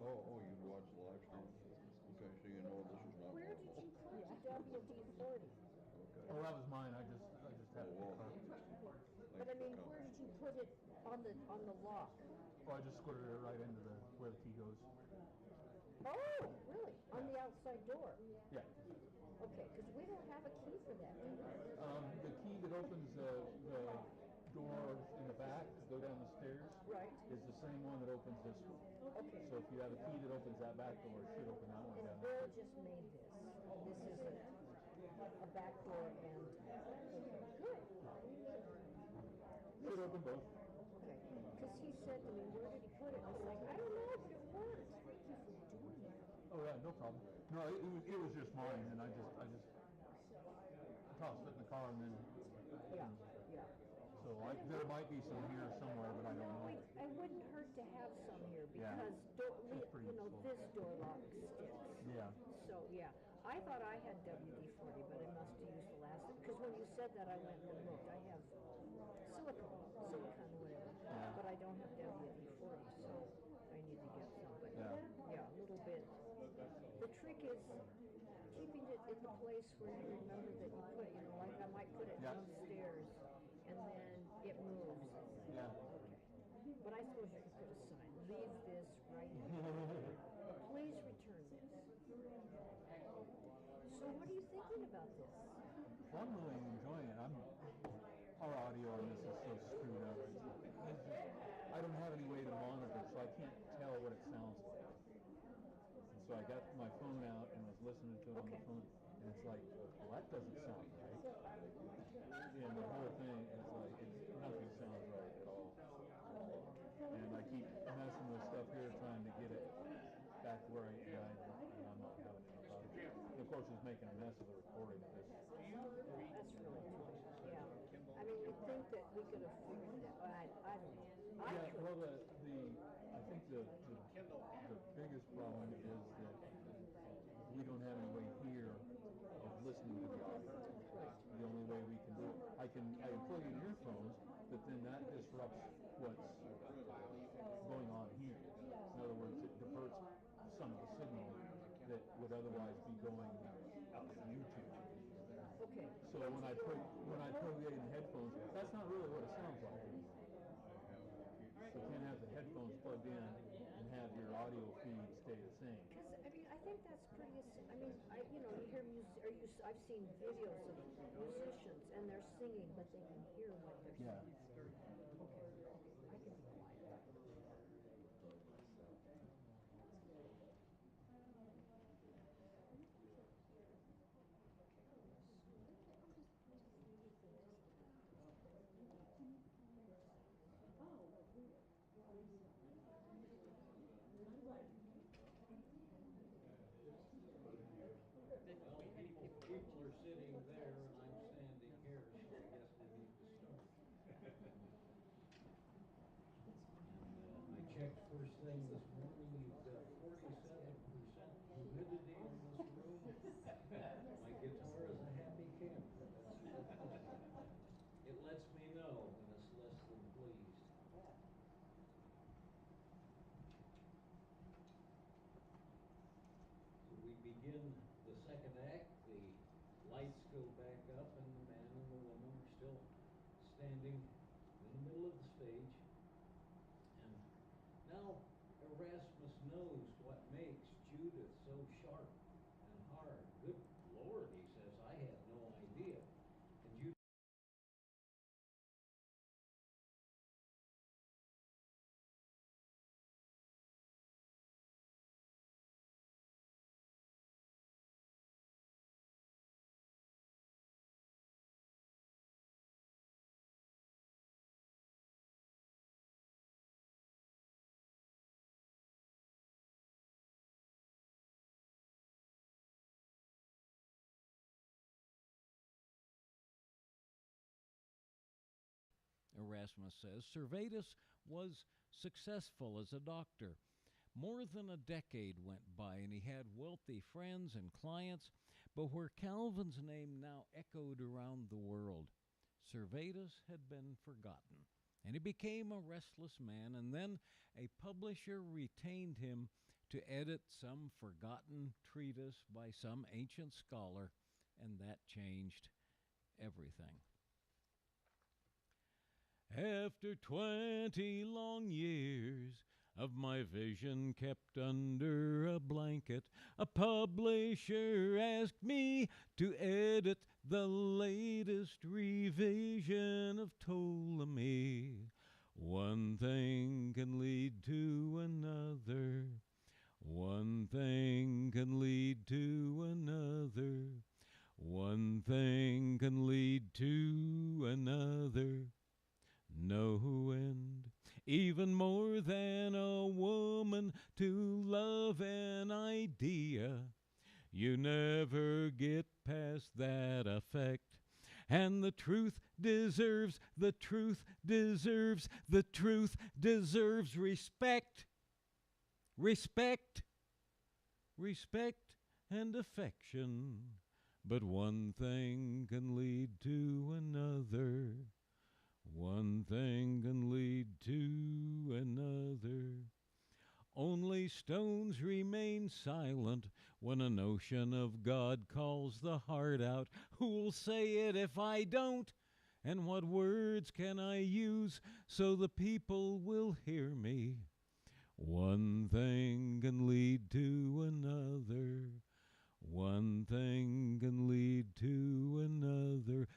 Oh, you watch the live stream? Okay, so you know this is not Where did normal. you put the WD-40? Oh, that was mine. I just had it. Well, But I mean, where did you put it on the lock? Oh, I just squirted it right into where the key goes. Oh, really? On the outside door? Yeah. Okay, because we don't have a key for that, do we? The key that opens the door in the back to go down the stairs Right. is the same one that opens this one. Okay. So if you have a key that opens that back door, it should open that one And down. Bill just made this. This is a back door and, okay, good. Should open both. Okay, because he said to me, where did he put it? I was like, I don't know, but it works. Thank you for doing that. Oh yeah, no problem. No, it was just mine, and I just tossed it in the car, and then Yeah, yeah. so there might be some here somewhere, but I don't know. It wouldn't hurt to have some here Yeah. because, It's pretty you know, useful. this door lock sticks. Yeah. So, yeah, I thought I had WD-40, but I must have used the last one. Because when you said that, I went and looked. I have silicone, whatever. Yeah. But I don't have WD-40, so I need to get some. But Yeah. a little bit. The trick is keeping it in the place where you remember that you put it, you know, like I might put it Yeah. downstairs and then it moves. Yeah. Okay. But I suppose you could put a sign, leave this right here. Please return this. So what are you thinking about this? Well, I'm really enjoying it. Our audio on this is so screwed up. I don't have any way to monitor, so I can't tell what it sounds like. And so I got my phone out and was listening to it on the phone, and it's like, well, that doesn't sound right. And the whole thing is like, nothing sounds right at all. And I keep messing with stuff here, trying to get it back where I am, and I'm not having enough out of it. And of course, it's making a mess of the recording of this. That's really cool. Yeah. I mean, you'd think that we could have figured that. I don't know. Yeah, well, I think the biggest problem is that we don't have any way here of listening to the audio. The only way we can do it, I can plug in earphones, but then that disrupts what's going on here. In other words, it diverts some of the signal that would otherwise be going out to YouTube. Okay. So when I plug in headphones, that's not really what it sounds like. You can't have the headphones plugged in and have your audio feed stay the same. Because I mean, I think that's pretty. I mean, you hear music. I've seen videos of musicians and they're singing, but they can hear what they're saying. Okay, I can be quiet. phone this morning, you've got 47% humidity in this room. My guitar is a happy camper. It lets me know when it's less than pleased. So we begin the second act. The lights go back up, and the man and the woman are still standing in the middle of the stage. And now Erasmus knows what makes Judith so sharp and hard. Good Lord, he says, I had no idea. And Judith Erasmus says, Servetus was successful as a doctor. More than a decade went by, and he had wealthy friends and clients, but where Calvin's name now echoed around the world, Servetus had been forgotten, and he became a restless man, and then a publisher retained him to edit some forgotten treatise by some ancient scholar, and that changed everything. After 20 long years of my vision kept under a blanket, a publisher asked me to edit the latest revision of Ptolemy. One thing can lead to another. One thing can lead to another. One thing can lead to another. No end, even more than a woman to love an idea. You never get past that effect. And the truth deserves respect. Respect and affection. But one thing can lead to another. One thing can lead to another. Only stones remain silent when a notion of God calls the heart out. Who'll say it if I don't? And what words can I use so the people will hear me? One thing can lead to another. One thing can lead to another.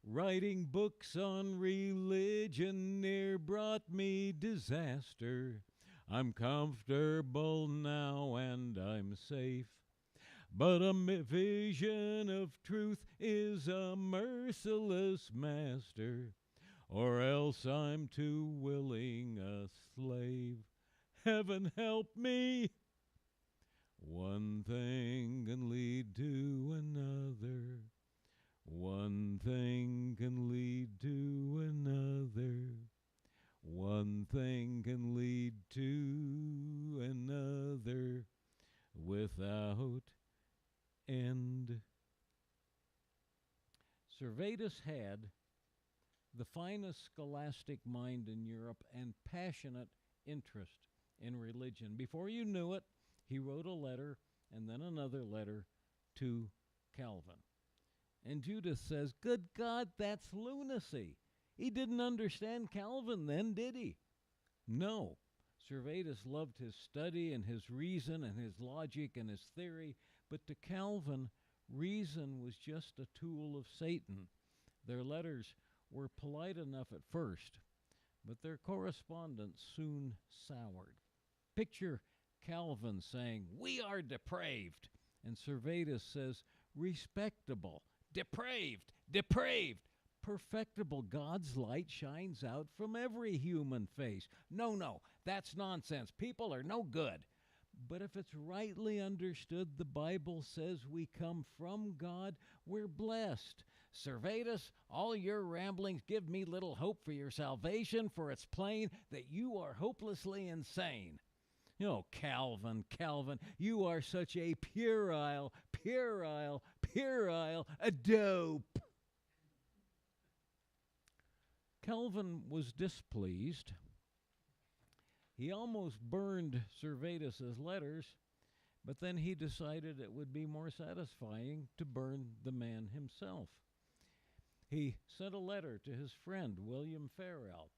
Writing books on religion near brought me disaster. I'm comfortable now and I'm safe. But a vision of truth is a merciless master, or else I'm too willing a slave. Heaven help me! One thing can lead to another. One thing can lead to another. One thing can lead to another without end. Servetus had the finest scholastic mind in Europe and passionate interest in religion. Before you knew it, he wrote a letter and then another letter to Calvin. And Judith says, good God, that's lunacy. He didn't understand Calvin then, did he? No. Servetus loved his study and his reason and his logic and his theory, but to Calvin, reason was just a tool of Satan. Their letters were polite enough at first, but their correspondence soon soured. Picture Calvin saying, we are depraved, and Servetus says, respectable. Depraved, perfectible. God's light shines out from every human face. No, that's nonsense. People are no good. But if it's rightly understood, the Bible says we come from God, we're blessed. Servetus, all your ramblings give me little hope for your salvation, for it's plain that you are hopelessly insane. Calvin, Calvin, you are such a puerile a dope. Calvin was displeased. He almost burned Servetus's letters, but then he decided it would be more satisfying to burn the man himself. He sent a letter to his friend, William Farel.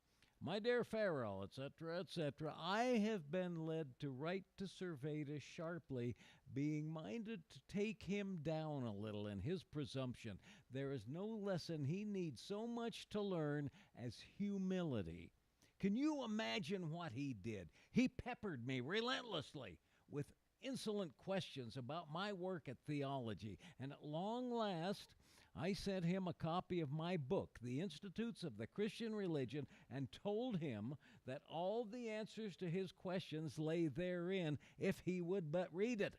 My dear Farel, etc., etc., I have been led to write to Servetus sharply, being minded to take him down a little in his presumption. There is no lesson he needs so much to learn as humility. Can you imagine what he did? He peppered me relentlessly with insolent questions about my work at theology, and at long last, I sent him a copy of my book, The Institutes of the Christian Religion, and told him that all the answers to his questions lay therein if he would but read it.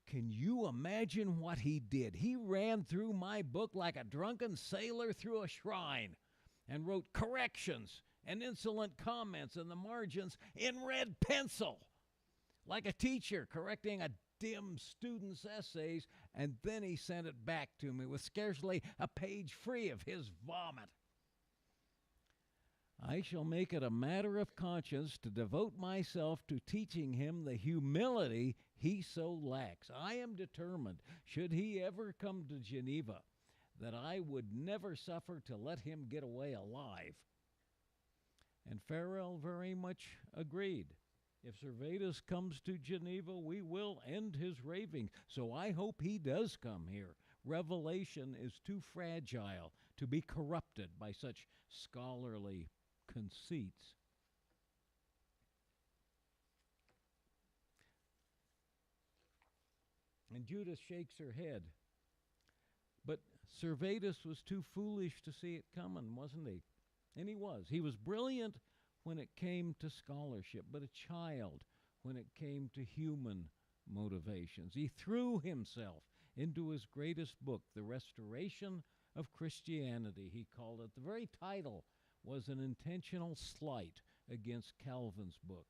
Can you imagine what he did? He ran through my book like a drunken sailor through a shrine and wrote corrections and insolent comments in the margins in red pencil, like a teacher correcting a dim student's essays, and then he sent it back to me with scarcely a page free of his vomit. I shall make it a matter of conscience to devote myself to teaching him the humility he so lacks. I am determined, should he ever come to Geneva, that I would never suffer to let him get away alive. And Farel very much agreed. If Servetus comes to Geneva, we will end his raving. So I hope he does come here. Revelation is too fragile to be corrupted by such scholarly conceits. And Judith shakes her head. But Servetus was too foolish to see it coming, wasn't he? And he was. He was brilliant when it came to scholarship, but a child when it came to human motivations. He threw himself into his greatest book, The Restoration of Christianity, he called it. The very title was an intentional slight against Calvin's book.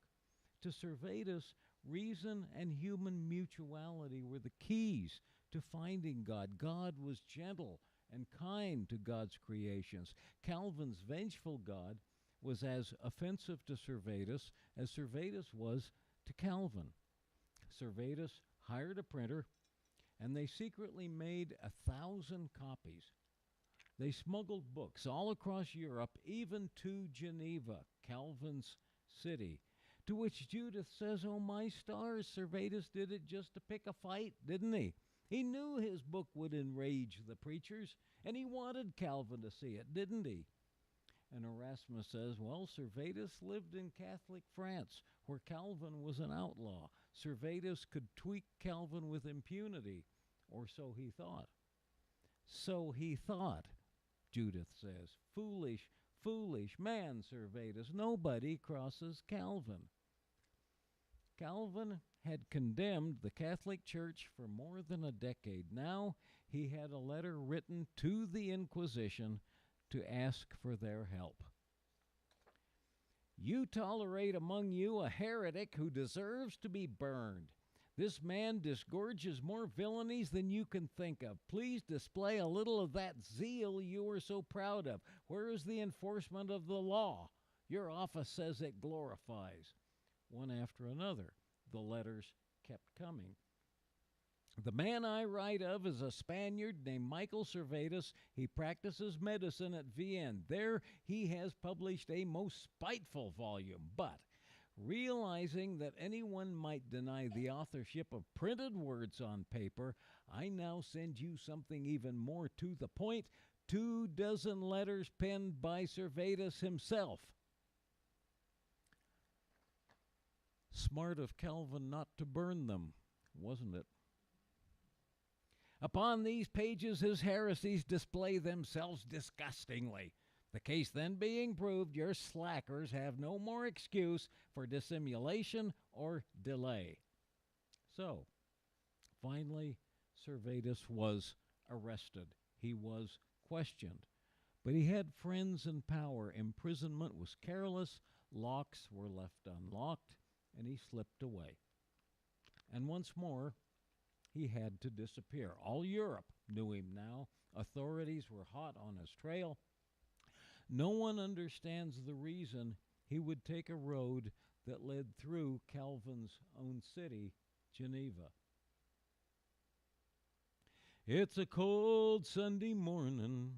To Servetus, reason and human mutuality were the keys to finding God. God was gentle and kind to God's creations. Calvin's vengeful God was as offensive to Servetus as Servetus was to Calvin. Servetus hired a printer, and they secretly made 1,000 copies. They smuggled books all across Europe, even to Geneva, Calvin's city, to which Judith says, "Oh, my stars, Servetus did it just to pick a fight, didn't he? He knew his book would enrage the preachers, and he wanted Calvin to see it, didn't he?" And Erasmus says, well, Servetus lived in Catholic France, where Calvin was an outlaw. Servetus could tweak Calvin with impunity, or so he thought. So he thought, Judith says. Foolish, foolish man, Servetus. Nobody crosses Calvin. Calvin had condemned the Catholic Church for more than a decade. Now he had a letter written to the Inquisition to ask for their help. You tolerate among you a heretic who deserves to be burned. This man disgorges more villainies than you can think of. Please display a little of that zeal you are so proud of. Where is the enforcement of the law? Your office says it glorifies. One after another, the letters kept coming. The man I write of is a Spaniard named Michael Servetus. He practices medicine at Vienne. There he has published a most spiteful volume, but realizing that anyone might deny the authorship of printed words on paper, I now send you something even more to the point, 24 letters penned by Servetus himself. Smart of Calvin not to burn them, wasn't it? Upon these pages his heresies display themselves disgustingly. The case then being proved, your slackers have no more excuse for dissimulation or delay. So, finally, Servetus was arrested. He was questioned. But he had friends in power. Imprisonment was careless. Locks were left unlocked. and he slipped away. And once more, he had to disappear. All Europe knew him now. Authorities were hot on his trail. No one understands the reason he would take a road that led through Calvin's own city, Geneva. It's a cold Sunday morning,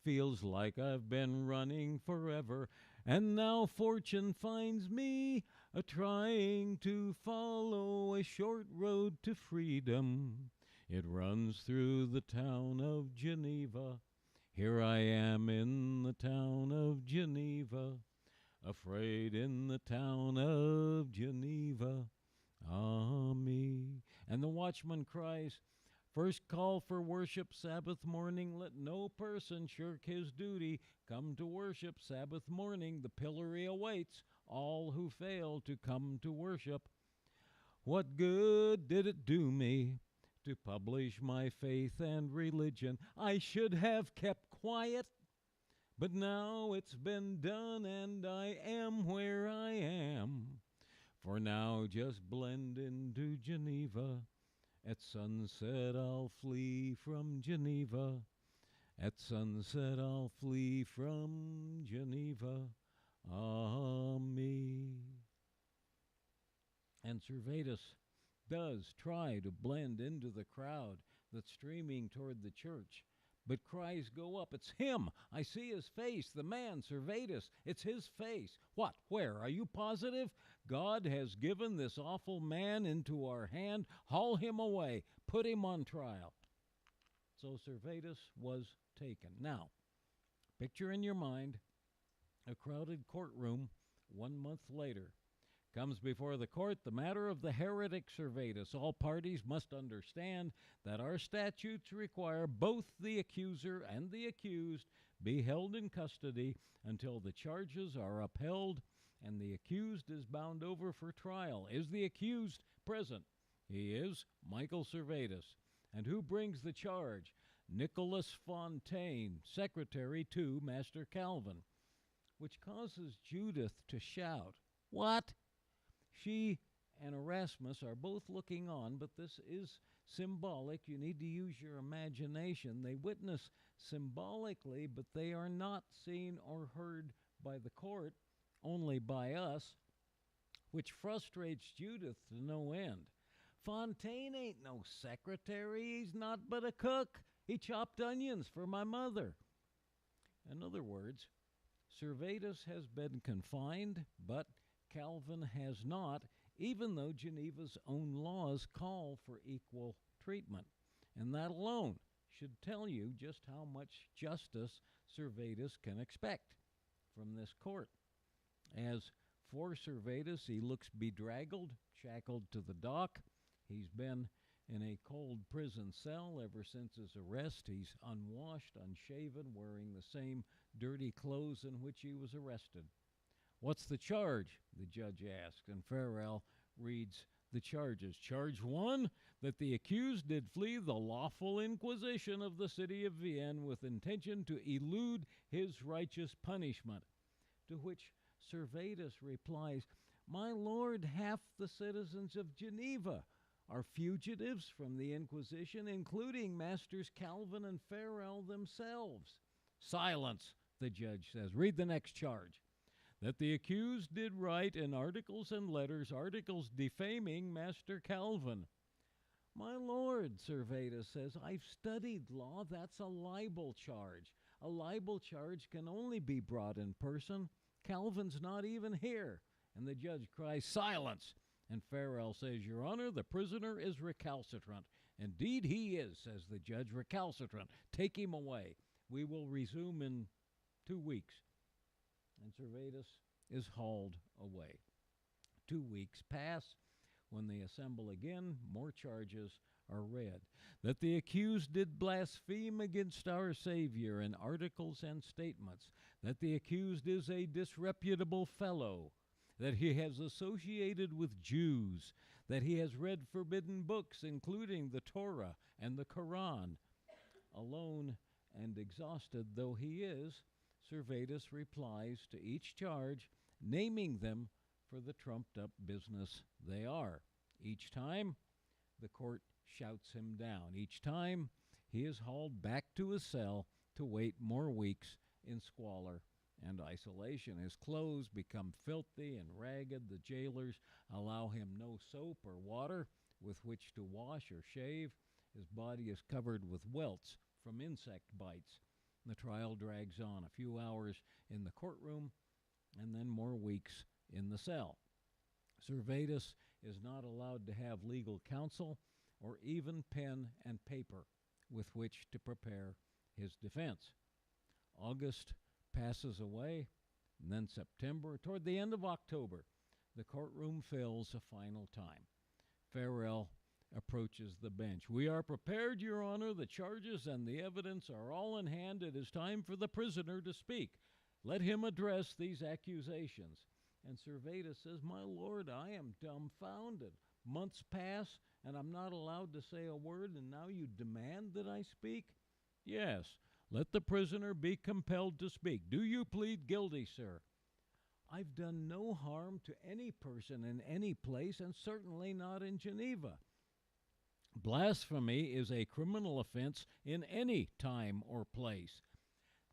feels like I've been running forever, and now fortune finds me a-trying to follow a short road to freedom. It runs through the town of Geneva. Here I am in the town of Geneva, afraid in the town of Geneva. Ah me. And the watchman cries, first call for worship Sabbath morning. Let no person shirk his duty. Come to worship Sabbath morning. The pillory awaits all who fail to come to worship. What good did it do me to publish my faith and religion? I should have kept quiet, but now it's been done and I am where I am. For now just blend into Geneva. At sunset I'll flee from Geneva. At sunset I'll flee from Geneva. Ah me. And Servetus does try to blend into the crowd that's streaming toward the church. But cries go up, it's him! I see his face, the man, Servetus. It's his face. What? Where? Are you positive? God has given this awful man into our hand. Haul him away. Put him on trial. So Servetus was taken. Now, picture in your mind a crowded courtroom 1 month later. Comes before the court the matter of the heretic Servetus. All parties must understand that our statutes require both the accuser and the accused be held in custody until the charges are upheld and the accused is bound over for trial. Is the accused present? He is, Michael Servetus. And who brings the charge? Nicholas Fontaine, secretary to Master Calvin, which causes Judith to shout, "What?" She and Erasmus are both looking on, but this is symbolic. You need to use your imagination. They witness symbolically, but they are not seen or heard by the court, only by us, which frustrates Judith to no end. Fontaine ain't no secretary. He's not but a cook. He chopped onions for my mother. In other words, Servetus has been confined, but Calvin has not, even though Geneva's own laws call for equal treatment. And that alone should tell you just how much justice Servetus can expect from this court. As for Servetus, he looks bedraggled, shackled to the dock. He's been in a cold prison cell ever since his arrest. He's unwashed, unshaven, wearing the same dirty clothes in which he was arrested. What's the charge? The judge asks, and Farrell reads the charges. Charge 1, that the accused did flee the lawful inquisition of the city of Vienne with intention to elude his righteous punishment. To which Servetus replies, my lord, half the citizens of Geneva are fugitives from the Inquisition, including Masters Calvin and Farrell themselves. Silence, the judge says. Read the next charge. That the accused did write in articles and letters, articles defaming Master Calvin. My lord, Servetus says, I've studied law. That's a libel charge. A libel charge can only be brought in person. Calvin's not even here. And the judge cries, silence. And Farrell says, Your Honor, the prisoner is recalcitrant. Indeed he is, says the judge, recalcitrant. Take him away. We will resume in 2 weeks. And Servetus is hauled away. 2 weeks pass. When they assemble again, more charges are read. That the accused did blaspheme against our Savior in articles and statements. That the accused is a disreputable fellow. That he has associated with Jews. That he has read forbidden books, including the Torah and the Quran. Alone and exhausted though he is, Servetus replies to each charge, naming them for the trumped-up business they are. Each time, the court shouts him down. Each time, he is hauled back to his cell to wait more weeks in squalor and isolation. His clothes become filthy and ragged. The jailers allow him no soap or water with which to wash or shave. His body is covered with welts from insect bites. The trial drags on, a few hours in the courtroom and then more weeks in the cell. Servetus is not allowed to have legal counsel or even pen and paper with which to prepare his defense. August passes away, and then September. Toward the end of October, the courtroom fills a final time. Farrell approaches the bench. "We are prepared, Your Honor. The charges and the evidence are all in hand. It is time for the prisoner to speak. Let him address these accusations." And Servetus says, "My lord, I am dumbfounded. Months pass, and I'm not allowed to say a word, and now you demand that I speak?" "Yes, let the prisoner be compelled to speak. Do you plead guilty, sir?" "I've done no harm to any person in any place, and certainly not in Geneva." "Blasphemy is a criminal offense in any time or place."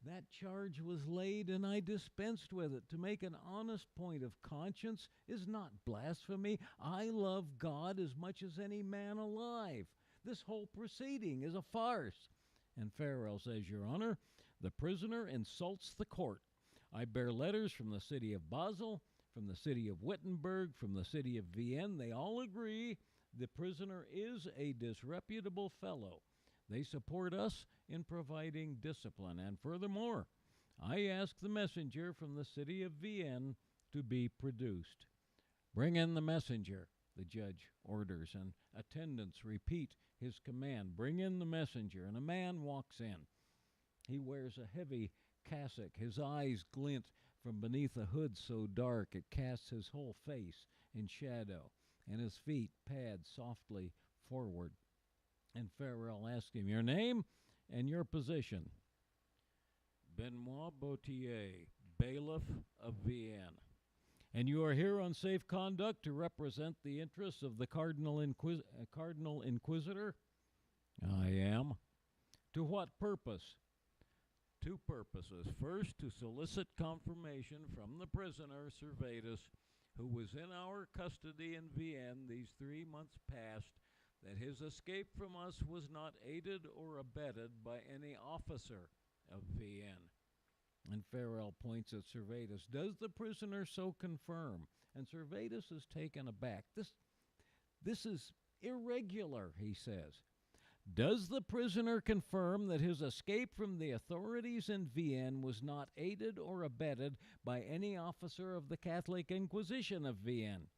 "That charge was laid, and I dispensed with it. To make an honest point of conscience is not blasphemy. I love God as much as any man alive. This whole proceeding is a farce." And Farrell says, "Your Honor, the prisoner insults the court. I bear letters from the city of Basel, from the city of Wittenberg, from the city of Vienne. They all agree the prisoner is a disreputable fellow. They support us in providing discipline. And furthermore, I ask the messenger from the city of Vienne to be produced." "Bring in the messenger," the judge orders, and attendants repeat his command. "Bring in the messenger." And a man walks in. He wears a heavy cassock. His eyes glint from beneath a hood so dark it casts his whole face in shadow, and his feet pad softly forward. And Farrell asks him, "Your name and your position?" "Benoit Bautier, bailiff of Vienne." "And you are here on safe conduct to represent the interests of the Cardinal Inquisitor?" "I am." "To what purpose?" "Two purposes. First, to solicit confirmation from the prisoner, Servetus, who was in our custody in Vienne these 3 months past, that his escape from us was not aided or abetted by any officer of Vienne." And Farrell points at Servetus. "Does the prisoner so confirm?" And Servetus is taken aback. This is irregular, he says. "Does the prisoner confirm that his escape from the authorities in Vienne was not aided or abetted by any officer of the Catholic Inquisition of Vienne?"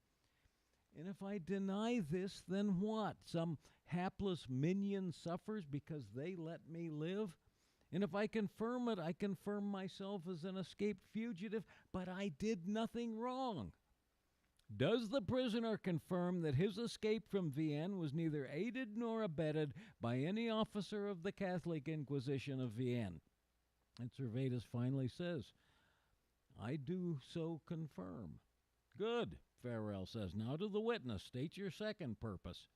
"And if I deny this, then what? Some hapless minion suffers because they let me live? And if I confirm it, I confirm myself as an escaped fugitive, but I did nothing wrong." "Does the prisoner confirm that his escape from Vienne was neither aided nor abetted by any officer of the Catholic Inquisition of Vienne?" And Servetus finally says, "I do so confirm." "Good," Farrell says. "Now to the witness. State your second purpose."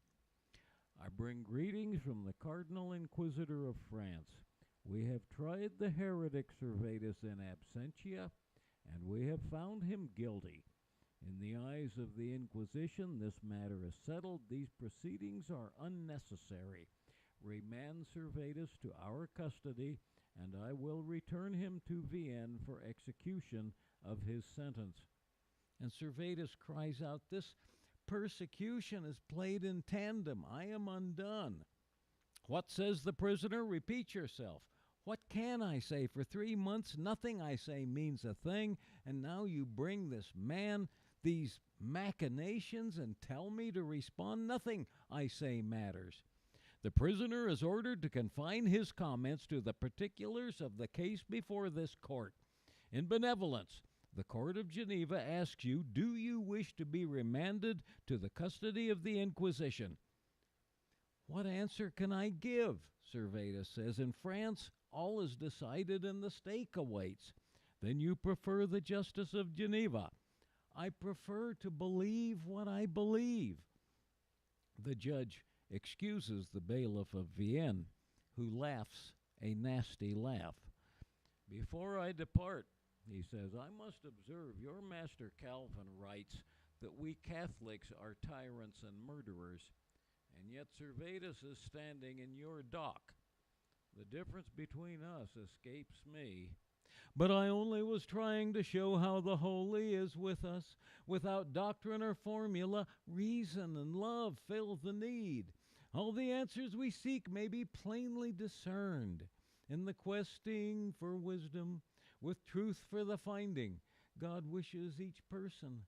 "I bring greetings from the Cardinal Inquisitor of France. We have tried the heretic Servetus in absentia, and we have found him guilty. In the eyes of the Inquisition, this matter is settled. These proceedings are unnecessary. Remand Servetus to our custody, and I will return him to Vienne for execution of his sentence." And Servetus cries out, "This persecution is played in tandem. I am undone." "What says the prisoner? Repeat yourself." "What can I say? For 3 months, nothing I say means a thing, and now you bring this man, these machinations, and tell me to respond. Nothing I say matters." The prisoner is ordered to confine his comments to the particulars of the case before this court. In benevolence, the Court of Geneva asks you, do you wish to be remanded to the custody of the Inquisition? "What answer can I give?" Servetus says. "In France, all is decided and the stake awaits." "Then you prefer the justice of Geneva?" I prefer to believe what I believe. The judge excuses the bailiff of Vienne, who laughs a nasty laugh. Before I depart, he says, I must observe your master Calvin writes that we Catholics are tyrants and murderers, and yet Servetus is standing in your dock. The difference between us escapes me. But I only was trying to show how the Holy is with us. Without doctrine or formula, reason and love fill the need. All the answers we seek may be plainly discerned in the questing for wisdom, with truth for the finding. God wishes each person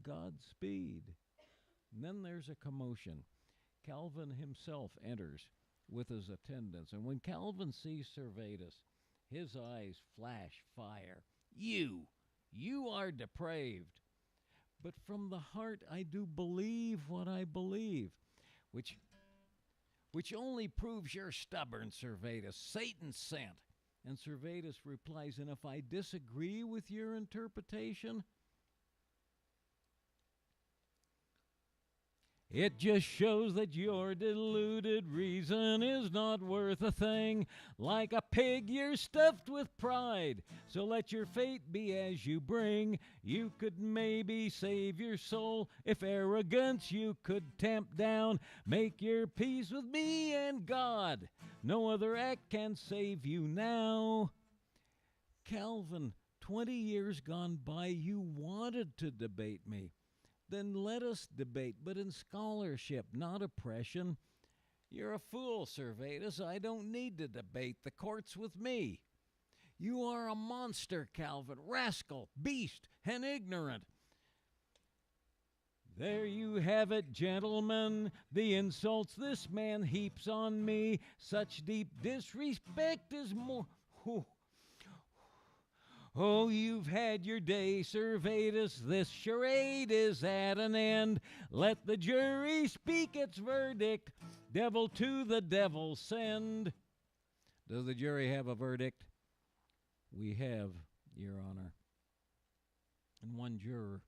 Godspeed. And then there's a commotion. Calvin himself enters with his attendants, and when Calvin sees Servetus, his eyes flash fire. You are depraved. But from the heart I do believe what I believe, which only proves you're stubborn, Servetus. Satan sent. And Servetus replies, and if I disagree with your interpretation, it just shows that your deluded reason is not worth a thing. Like a pig, you're stuffed with pride. So let your fate be as you bring. You could maybe save your soul if arrogance you could tamp down. Make your peace with me and God. No other act can save you now. Calvin, 20 years gone by, you wanted to debate me. Then let us debate, but in scholarship, not oppression. You're a fool, Servetus. I don't need to debate. The court's with me. You are a monster, Calvin, rascal, beast, and ignorant. There you have it, gentlemen, the insults this man heaps on me. Such deep disrespect is more... Oh, you've had your day, Servetus. This charade is at an end. Let the jury speak its verdict. Devil to the devil send. Does the jury have a verdict? We have, Your Honor. And one juror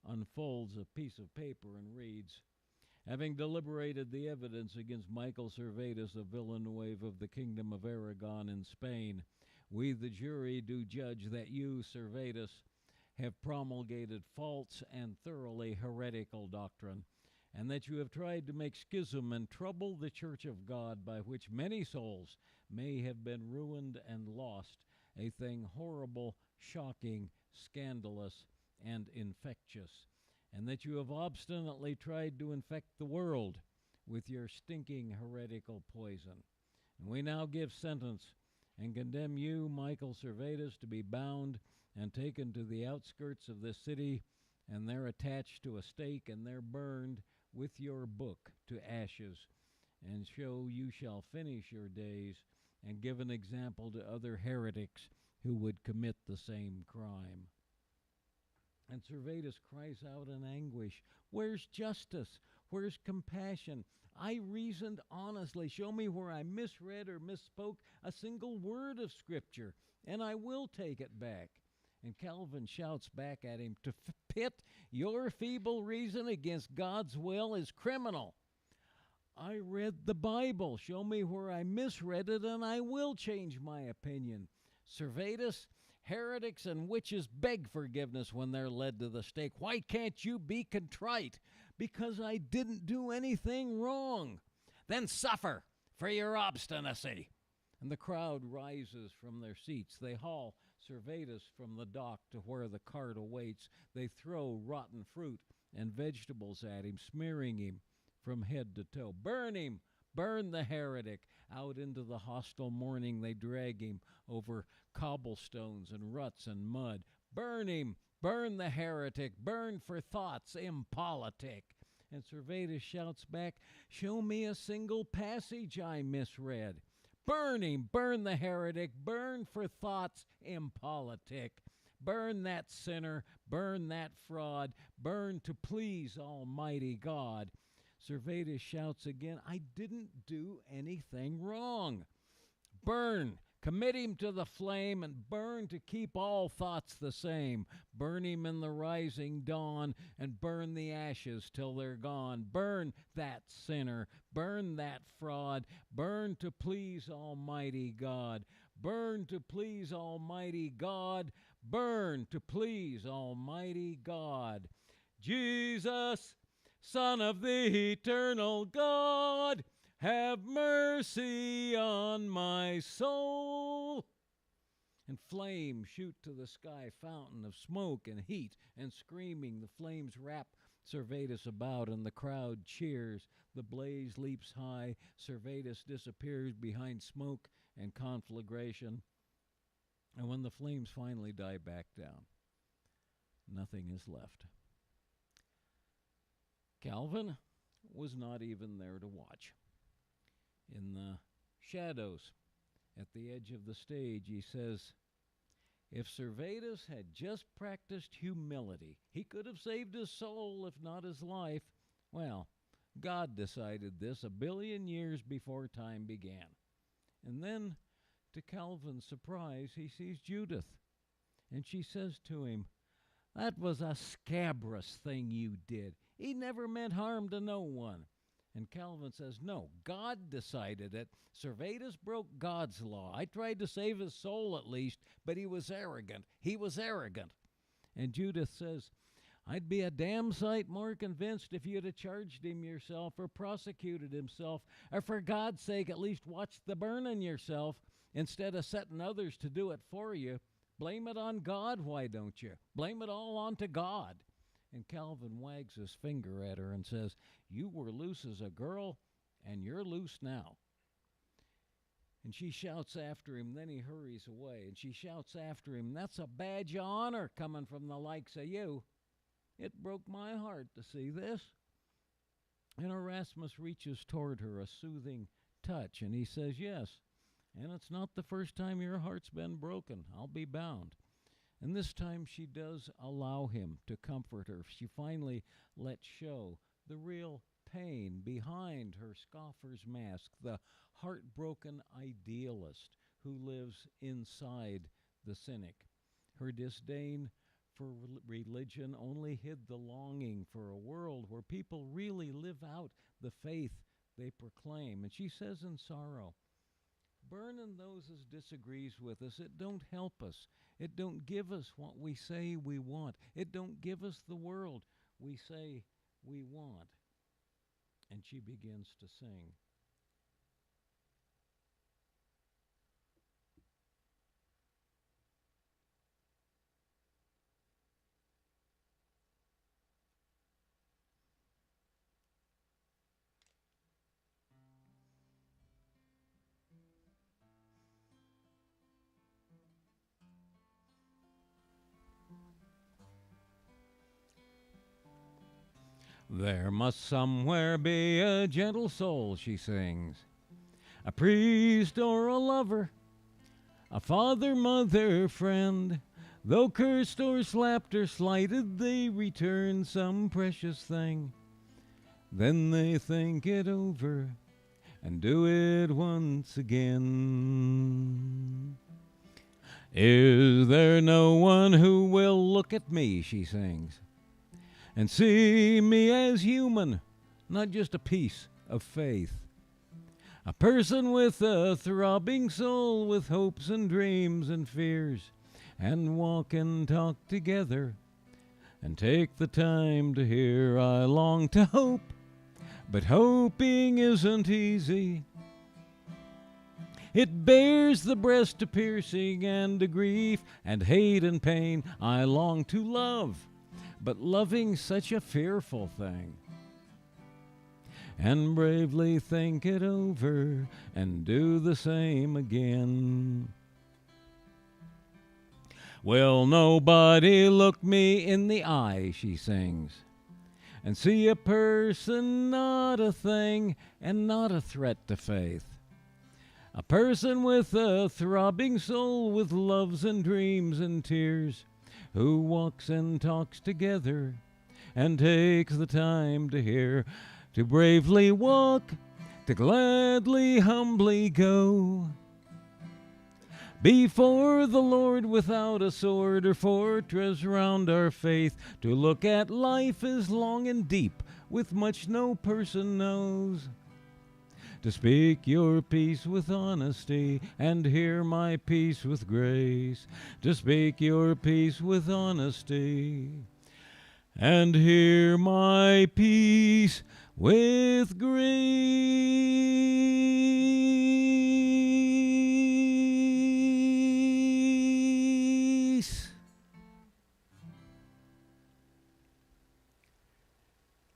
unfolds a piece of paper and reads, having deliberated the evidence against Michael Servetus of Villanueva of the Kingdom of Aragon in Spain, we, the jury, do judge that you, Servetus, have promulgated false and thoroughly heretical doctrine, and that you have tried to make schism and trouble the Church of God, by which many souls may have been ruined and lost, a thing horrible, shocking, scandalous, and infectious, and that you have obstinately tried to infect the world with your stinking heretical poison. And we now give sentence and condemn you, Michael Servetus, to be bound and taken to the outskirts of this city, and there attached to a stake, and there burned with your book to ashes, and so you shall finish your days and give an example to other heretics who would commit the same crime. And Servetus cries out in anguish, where's justice? Where's compassion? I reasoned honestly. Show me where I misread or misspoke a single word of Scripture, and I will take it back. And Calvin shouts back at him, to pit your feeble reason against God's will is criminal. I read the Bible. Show me where I misread it, and I will change my opinion. Servetus, heretics and witches beg forgiveness when they're led to the stake. Why can't you be contrite? Because I didn't do anything wrong. Then suffer for your obstinacy. And the crowd rises from their seats. They haul Servetus from the dock to where the cart awaits. They throw rotten fruit and vegetables at him, smearing him from head to toe. Burn him! Burn the heretic! Out into the hostile morning they drag him over cobblestones and ruts and mud. Burn him! Burn the heretic! Burn for thoughts impolitic! And Servetus shouts back, show me a single passage I misread. Burn him! Burn the heretic! Burn for thoughts impolitic! Burn that sinner! Burn that fraud! Burn to please Almighty God! Servetus shouts again, I didn't do anything wrong. Burn! Commit him to the flame and burn to keep all thoughts the same. Burn him in the rising dawn and burn the ashes till they're gone. Burn that sinner, burn that fraud, burn to please Almighty God. Burn to please Almighty God, burn to please Almighty God. Jesus, Son of the eternal God, have mercy on my soul. And flames shoot to the sky, fountain of smoke and heat and screaming. The flames wrap Servetus about, and the crowd cheers. The blaze leaps high. Servetus disappears behind smoke and conflagration. And when the flames finally die back down, nothing is left. Calvin was not even there to watch. In the shadows at the edge of the stage, he says, if Servetus had just practiced humility, he could have saved his soul, if not his life. Well, God decided this 1 billion years before time began. And then, to Calvin's surprise, he sees Judith. And she says to him, that was a scabrous thing you did. He never meant harm to no one. And Calvin says, no, God decided it. Servetus broke God's law. I tried to save his soul at least, but he was arrogant. He was arrogant. And Judith says, I'd be a damn sight more convinced if you'd have charged him yourself or prosecuted himself, or for God's sake at least watched the burning yourself instead of setting others to do it for you. Blame it on God, why don't you? Blame it all onto God. And Calvin wags his finger at her and says, you were loose as a girl, and you're loose now. And she shouts after him, then he hurries away, and she shouts after him, that's a badge of honor coming from the likes of you. It broke my heart to see this. And Erasmus reaches toward her, a soothing touch, and he says, yes, and it's not the first time your heart's been broken, I'll be bound. And this time she does allow him to comfort her. She finally lets show the real pain behind her scoffer's mask, the heartbroken idealist who lives inside the cynic. Her disdain for religion only hid the longing for a world where people really live out the faith they proclaim. And she says in sorrow, burning those as disagrees with us, it don't help us. It don't give us what we say we want. It don't give us the world we say we want. And she begins to sing. There must somewhere be a gentle soul, she sings, a priest or a lover, a father, mother, friend. Though cursed or slapped or slighted, they return some precious thing. Then they think it over and do it once again. Is there no one who will look at me, she sings, and see me as human, not just a piece of faith. A person with a throbbing soul, with hopes and dreams and fears, and walk and talk together, and take the time to hear. I long to hope, but hoping isn't easy. It bears the breast to piercing and to grief and hate and pain. I long to love, but loving's such a fearful thing. And bravely think it over and do the same again. Will nobody look me in the eye, she sings, and see a person, not a thing, and not a threat to faith. A person with a throbbing soul, with loves and dreams and tears, who walks and talks together and takes the time to hear, to bravely walk, to gladly, humbly go. before the Lord without a sword or fortress round our faith. To look at life is long and deep, with much no person knows. To speak your peace with honesty, and hear my peace with grace. To speak your peace with honesty, and hear my peace with grace.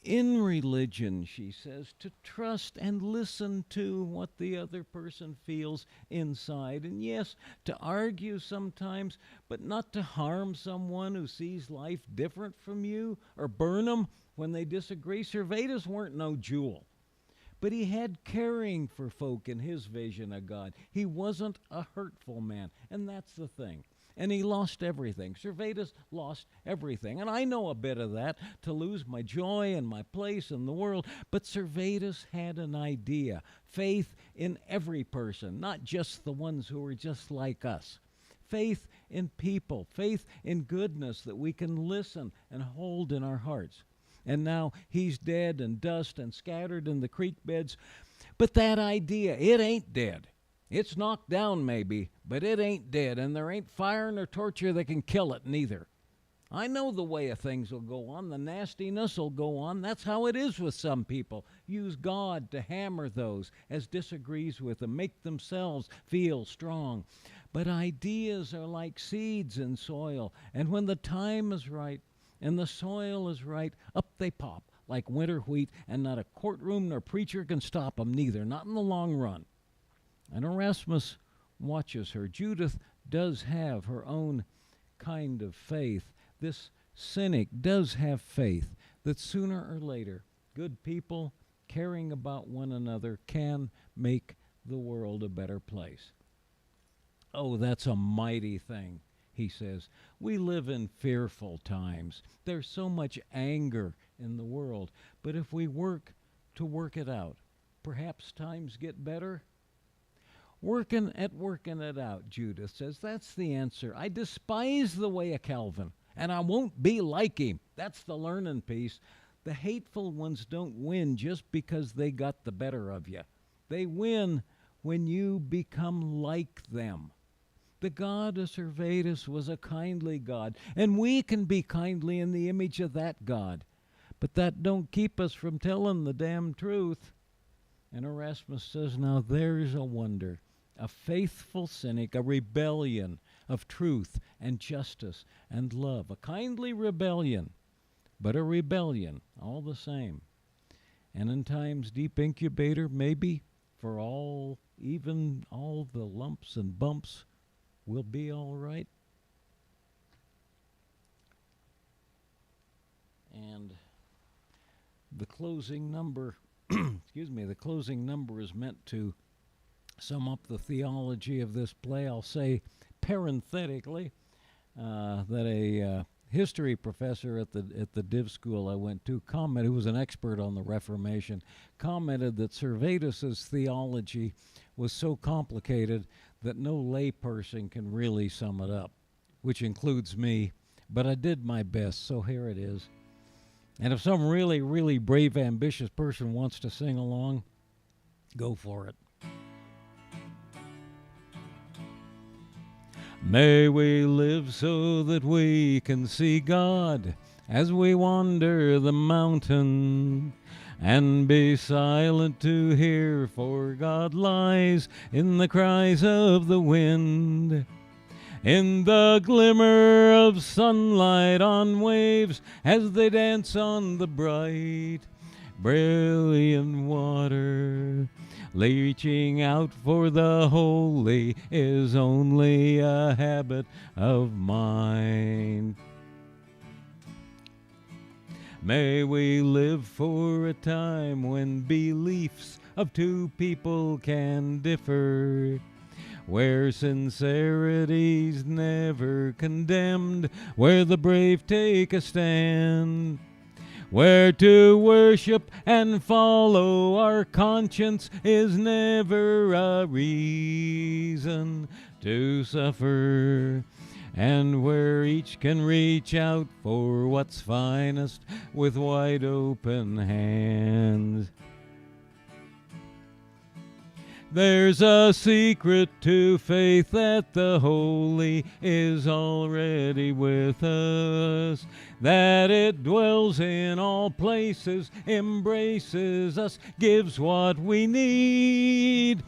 In religion, she says, to trust and listen to what the other person feels inside. And yes, to argue sometimes, but not to harm someone who sees life different from you or burn them when they disagree. Servetus weren't no jewel, but he had caring for folk in his vision of God. He wasn't a hurtful man, and that's the thing. And he lost everything. Servetus lost everything. And I know a bit of that, to lose my joy and my place in the world. But Servetus had an idea, faith in every person, not just the ones who are just like us. Faith in people, faith in goodness that we can listen and hold in our hearts. And now he's dead and dust and scattered in the creek beds. But that idea, it ain't dead. It's knocked down maybe, but it ain't dead, and there ain't fire nor torture that can kill it neither. I know the way of things will go on. The nastiness will go on. That's how it is with some people. Use God to hammer those as disagrees with them, make themselves feel strong. But ideas are like seeds in soil, and when the time is right and the soil is right, up they pop like winter wheat, and not a courtroom nor preacher can stop them neither, not in the long run. And Erasmus watches her. Judith does have her own kind of faith. This cynic does have faith that sooner or later, good people caring about one another can make the world a better place. Oh, that's a mighty thing, he says. We live in fearful times. There's so much anger in the world. But if we work to work it out, perhaps times get better. Working it out, Judith says. That's the answer. I despise the way of Calvin, and I won't be like him. That's the learning piece. The hateful ones don't win just because they got the better of you. They win when you become like them. The God of Servetus was a kindly God, and we can be kindly in the image of that God. But that don't keep us from telling the damn truth. And Erasmus says, now there's a wonder. A faithful cynic, a rebellion of truth and justice and love. A kindly rebellion, but a rebellion all the same. And in time's deep incubator, maybe for all, even all the lumps and bumps, we'll be all right. And the closing number, the closing number is meant to sum up the theology of this play. I'll say parenthetically that a history professor at the div school I went to commented, who was an expert on the Reformation, commented that Servetus's theology was so complicated that no layperson can really sum it up, which includes me, but I did my best, so here it is. And if some really, really brave, ambitious person wants to sing along, go for it. May we live so that we can see God as we wander the mountain, and be silent to hear, for God lies in the cries of the wind, in the glimmer of sunlight on waves as they dance on the bright, brilliant water. Reaching out for the holy is only a habit of mine. May we live for a time when beliefs of two people can differ, where sincerity's never condemned, where the brave take a stand, where to worship and follow our conscience is never a reason to suffer, and where each can reach out for what's finest with wide open hands. There's a secret to faith that the Holy is already with us, that it dwells in all places, embraces us, gives what we need.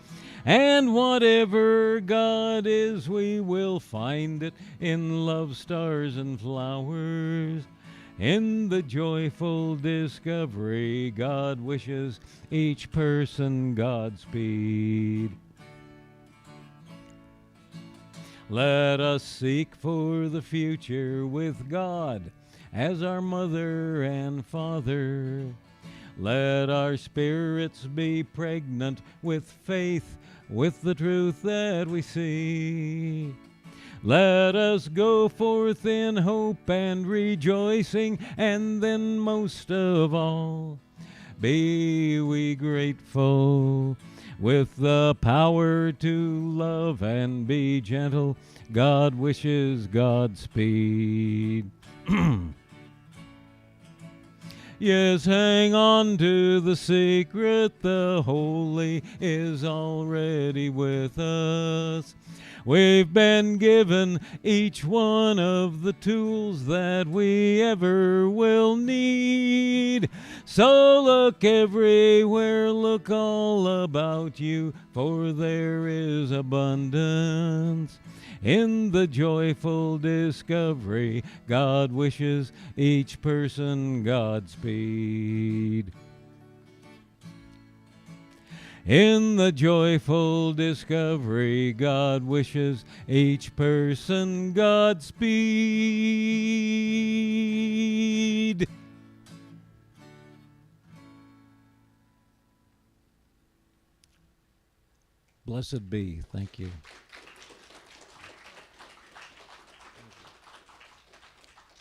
And whatever God is, we will find it in love, stars, and flowers. In the joyful discovery, God wishes each person Godspeed. Let us seek for the future with God as our mother and father. Let our spirits be pregnant with faith, with the truth that we see. Let us go forth in hope and rejoicing, and then most of all, be we grateful with the power to love and be gentle. God wishes Godspeed. Yes, hang on to the secret, the Holy is already with us. We've been given each one of the tools that we ever will need. So look everywhere, look all about you, for there is abundance. In the joyful discovery, God wishes each person Godspeed. In the joyful discovery, God wishes each person Godspeed. Blessed be. Thank you.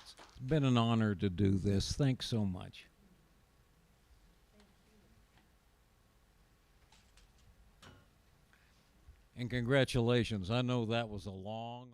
It's been an honor to do this. Thanks so much. And congratulations. I know that was a long